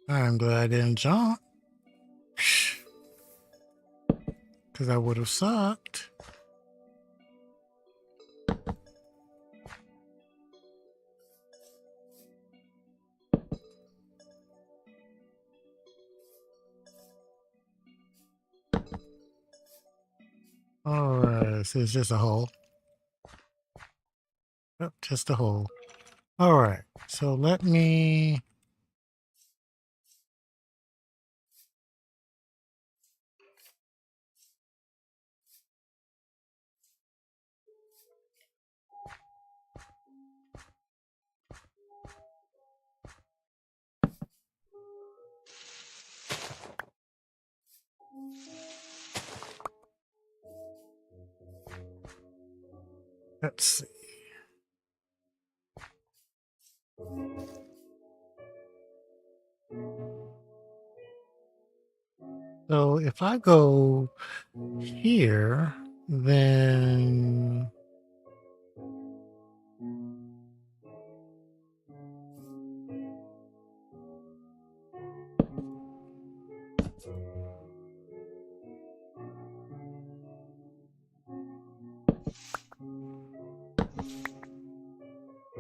I'm glad I didn't jump. Because I would have sucked. Alright, so it's just a hole. Yep, just a hole. Alright, so let me... Let's see. So if I go here, then...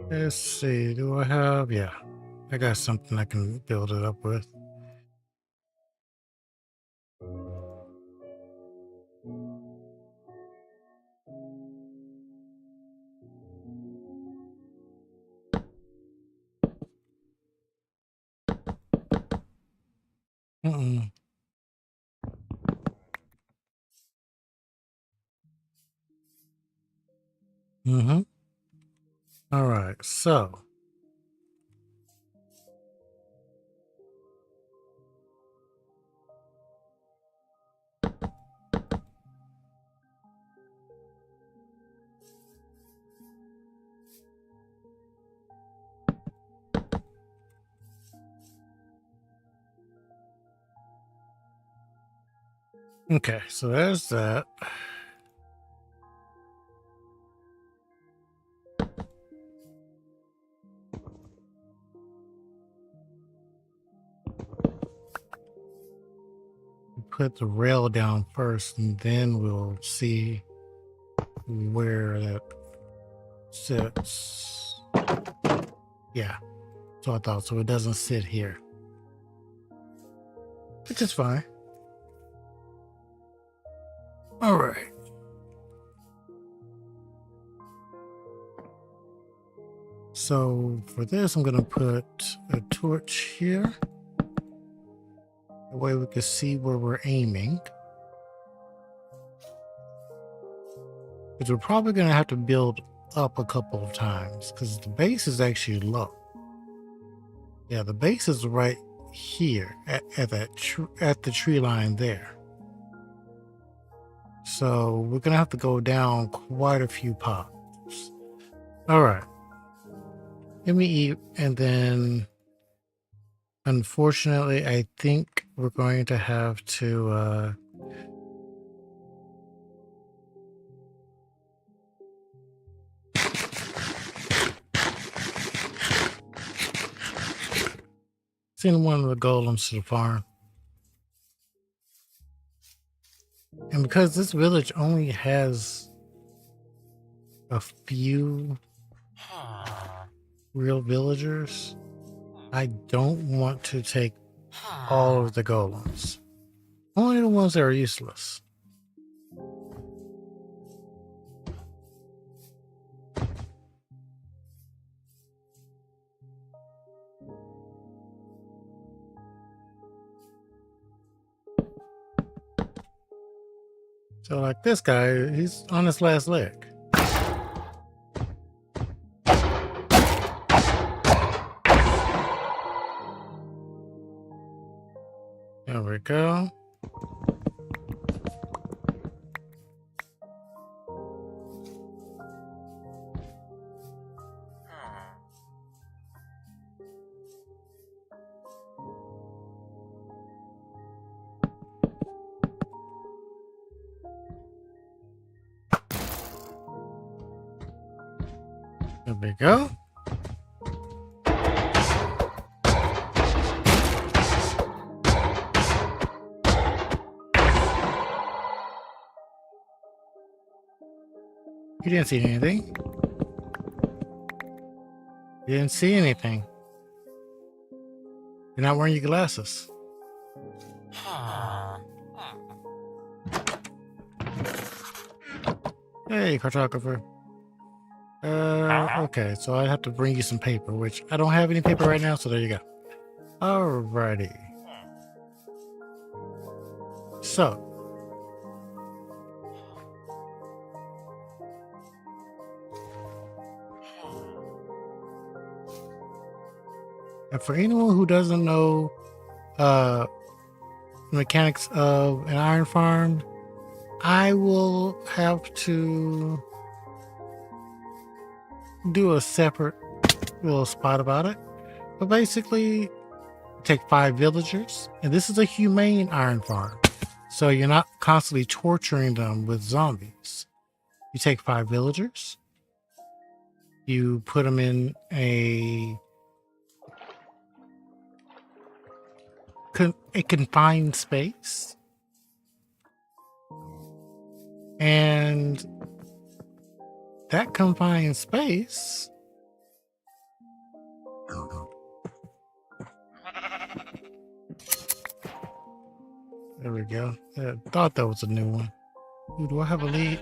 Let's see, do I have... Yeah, I got something I can build it up with. Mm-mm. Mm-hmm. Alright, so... Okay, so there's that. Put the rail down first, and then we'll see where that sits. Yeah, so I thought. So it doesn't sit here, which is fine. All right. So for this, I'm gonna put a torch here. That way we can see where we're aiming. Because we're probably gonna have to build up a couple of times because the base is actually low. Yeah, the base is right here at the tree line there. So we're gonna have to go down quite a few pops. All right. Let me eat, and then unfortunately, I think we're going to have to send one of the golems to the farm. And because this village only has a few real villagers, I don't want to take all of the golems. Only the ones that are useless. So like this guy, he's on his last leg. There we go. There we go. You didn't see anything. You didn't see anything. You're not wearing your glasses. Hey, cartographer. Okay, so I have to bring you some paper, which I don't have any paper right now, so there you go. Alrighty. So. And for anyone who doesn't know mechanics of an iron farm, I will have to do a separate little spot about it. But basically, take 5 villagers, and this is a humane iron farm. So you're not constantly torturing them with zombies. You take 5 villagers, you put them in a confined space, and that confined space there we go. I thought that was a new one. Ooh, do I have a lead?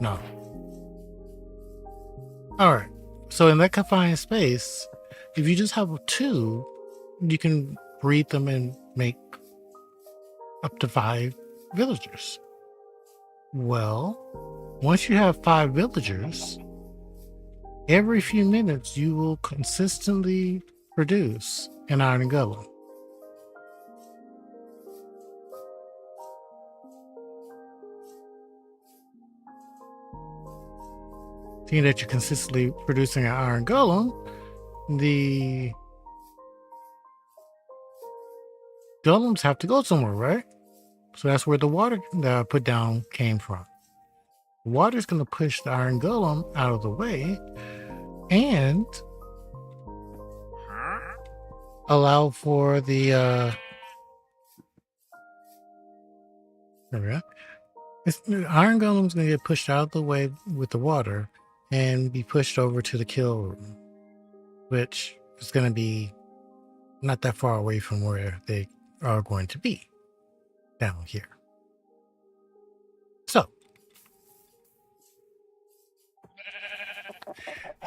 No. All right. So in that confined space, if you just have 2, you can breed them and make up to 5 villagers. Well, once you have 5 villagers, every few minutes you will consistently produce an iron golem. Seeing that you're consistently producing an iron golem, the golems have to go somewhere, right? So that's where the water that I put down came from. The water is going to push the iron golem out of the way and allow for the There we go. The iron golem's gonna get pushed out of the way with the water and be pushed over to the kill room, which is gonna be not that far away from where they are going to be down here. So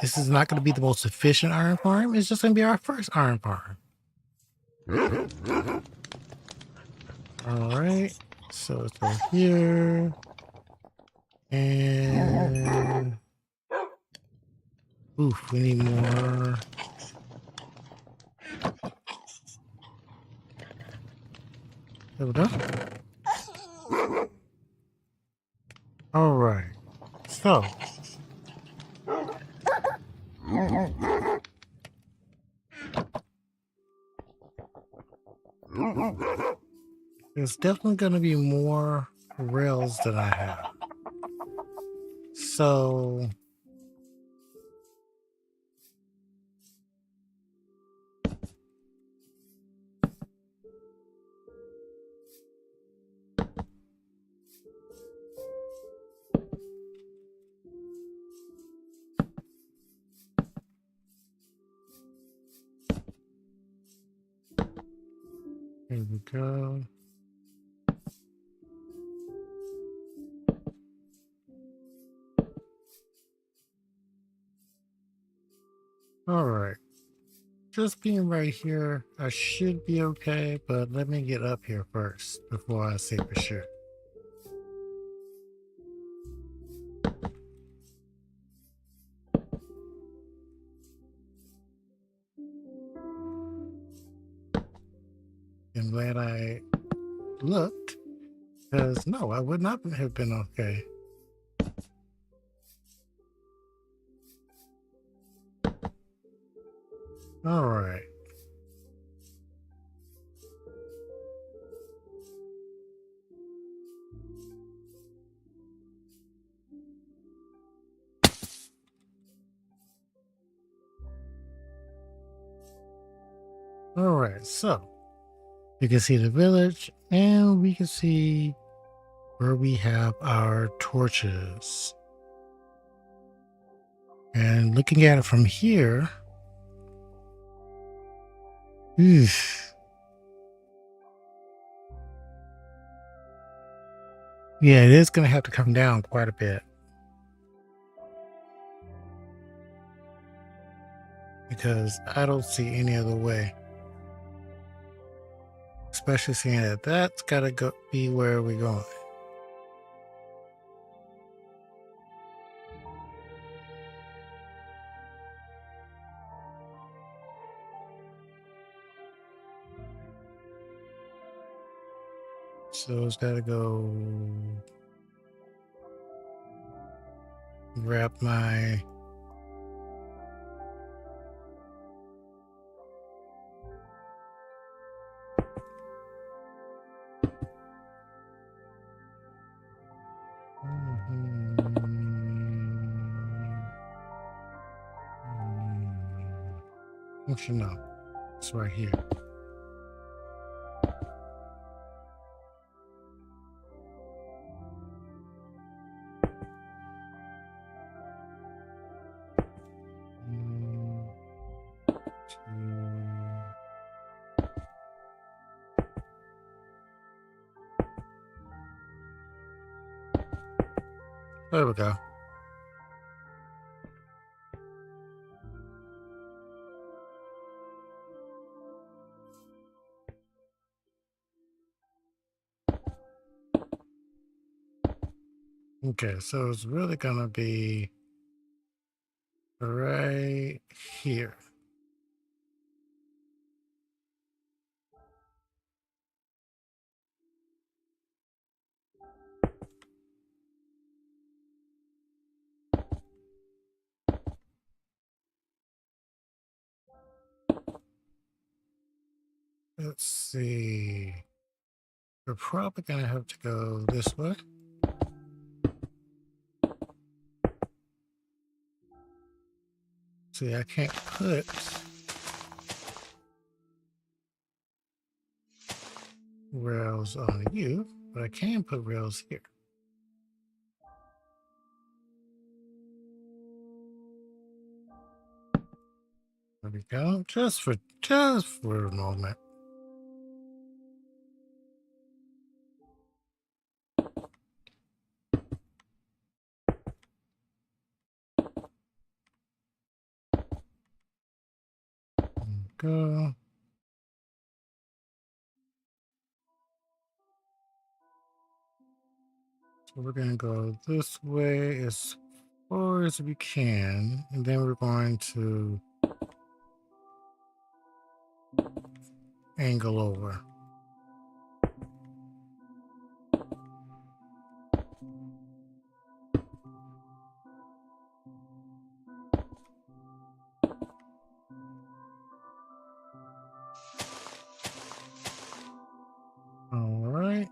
this is not going to be the most efficient iron farm. It's just going to be our first iron farm. All right. So it's right here. And oof, we need more. There we go. All right. So there's definitely going to be more rails than I have. So here we go. All right. Just being right here, I should be okay, but let me get up here first before I say for sure. I'm glad I looked, because no, I would not have been okay. All right. All right, so you can see the village and we can see where we have our torches. And looking at it from here, oof. Yeah, it is going to have to come down quite a bit. Because I don't see any other way. Especially seeing that that's got to be where we're going. So it's got to go grab my actually no, it's right here. There we go. Okay, so it's really gonna be right here. Let's see. We're probably gonna have to go this way. See, I can't put rails on you. but I can put rails here. There we go. Just for a moment. Go. So we're going to go this way as far as we can, and then we're going to angle over. All right.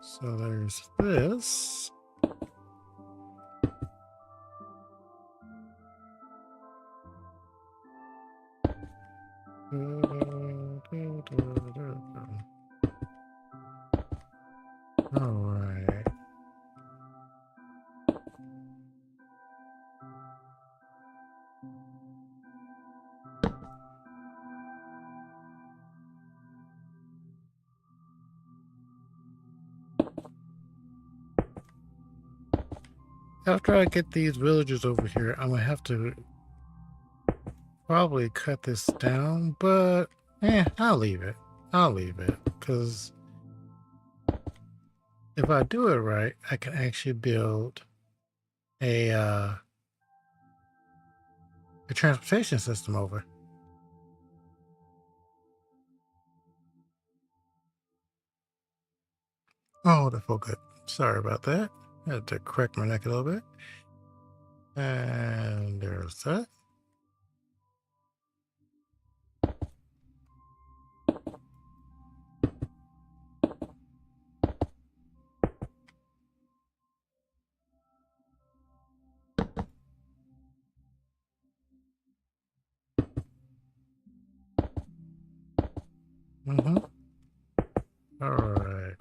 So there's this. All right. After I get these villagers over here, I'm gonna have to probably cut this down, but I'll leave it. I'll leave it, because if I do it right, I can actually build a transportation system over. Oh, that's all good. Sorry about that. I had to correct my neck a little bit. And there's that. Mm-hmm. All right.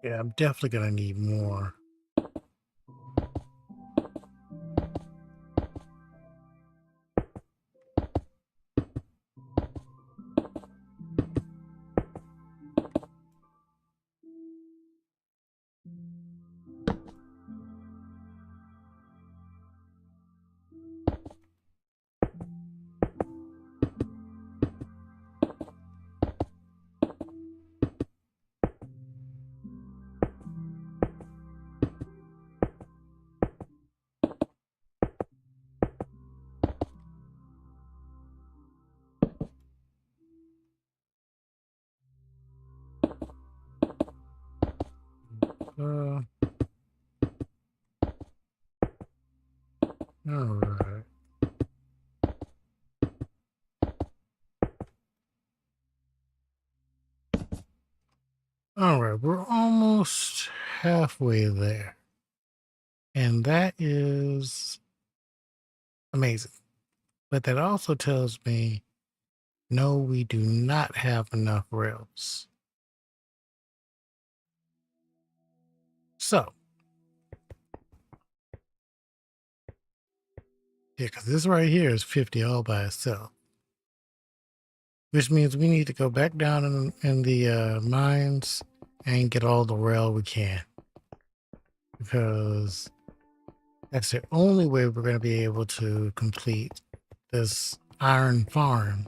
Yeah, I'm definitely gonna need more. Uh, all right. All right, we're almost halfway there. And that is amazing. But that also tells me, no, we do not have enough rails. So, yeah, because this right here is 50 all by itself, which means we need to go back down in the mines and get all the rail we can, because that's the only way we're going to be able to complete this iron farm,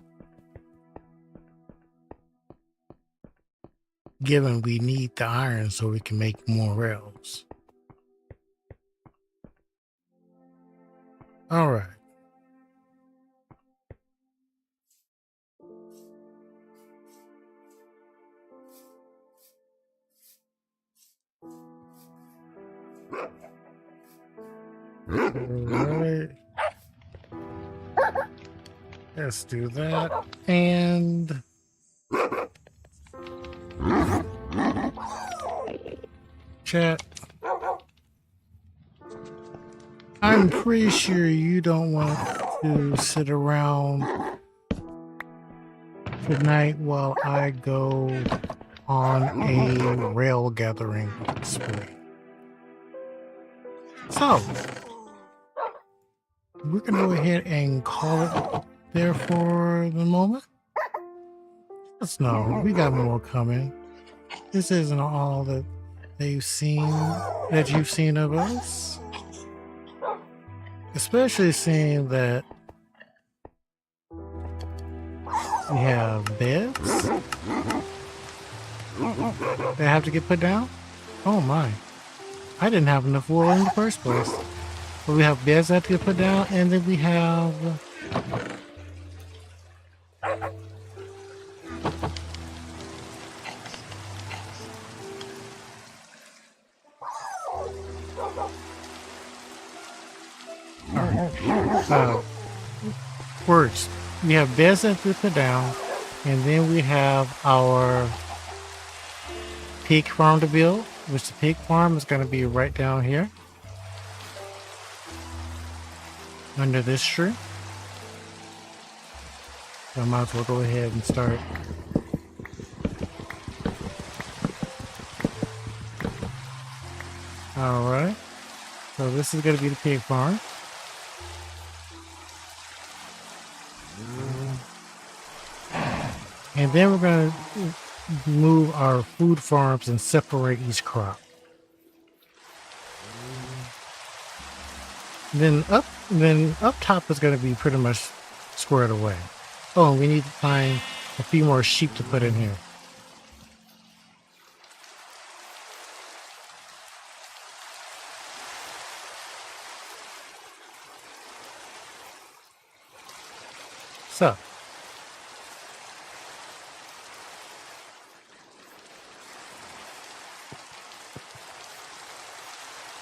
given we need the iron so we can make more rails. All right. All right. Let's do that. And chat. I'm pretty sure you don't want to sit around tonight while I go on a rail gathering spree. So, we're going to go ahead and call it there for the moment. Let's know. We got more coming. This isn't all that you've seen of us. Especially seeing that we have beds that have to get put down. Oh my. I didn't have enough wool in the first place. But we have beds that have to get put down, and then we have words. We have beds that we put down, and then we have our pig farm to build, which the pig farm is going to be right down here under this tree. So I might as well go ahead and start. All right. So this is going to be the pig farm. And then we're going to move our food farms and separate each crop. Then up top is going to be pretty much squared away. Oh, and we need to find a few more sheep to put in here. So,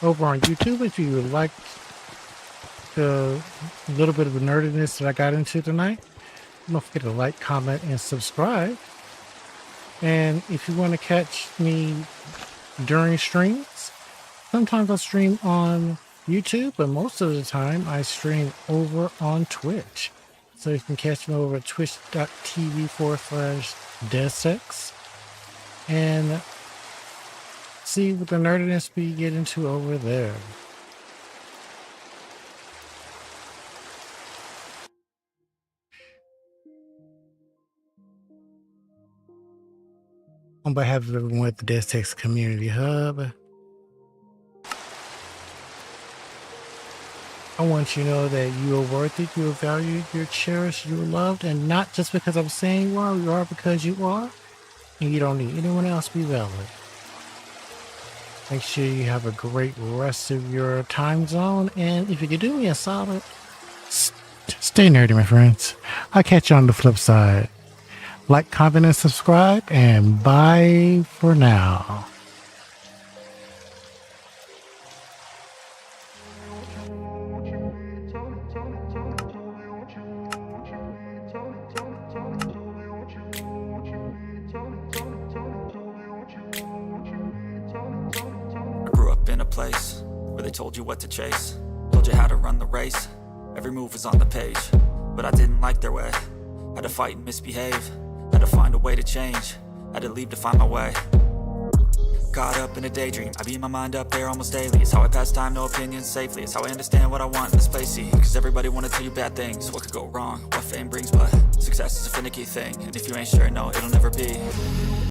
over on YouTube, if you would like the little bit of the nerdiness that I got into tonight, don't forget to like, comment, and subscribe. And if you want to catch me during streams, sometimes I stream on YouTube, but most of the time I stream over on Twitch. So you can catch me over at twitch.tv/DesX and see what the nerdiness we get into over there. On behalf of everyone at the DesX Community Hub, I want you to know that you are worth it, you are valued, you're cherished, you're loved, and not just because I'm saying you are because you are, and you don't need anyone else to be valid. Make sure you have a great rest of your time zone, and if you could do me a solid, stay nerdy, my friends. I'll catch you on the flip side. Like, comment, and subscribe, and bye for now. Place where they told you what to chase, told you how to run the race, every move was on the page, but I didn't like their way. Had to fight and misbehave, had to find a way to change, had to leave to find my way. Caught up in a daydream, I beat my mind up there almost daily. It's how I pass time, no opinions safely. It's how I understand what I want in this place, see. Cause everybody wanna tell you bad things, what could go wrong, what fame brings. But success is a finicky thing, and if you ain't sure, no, it'll never be.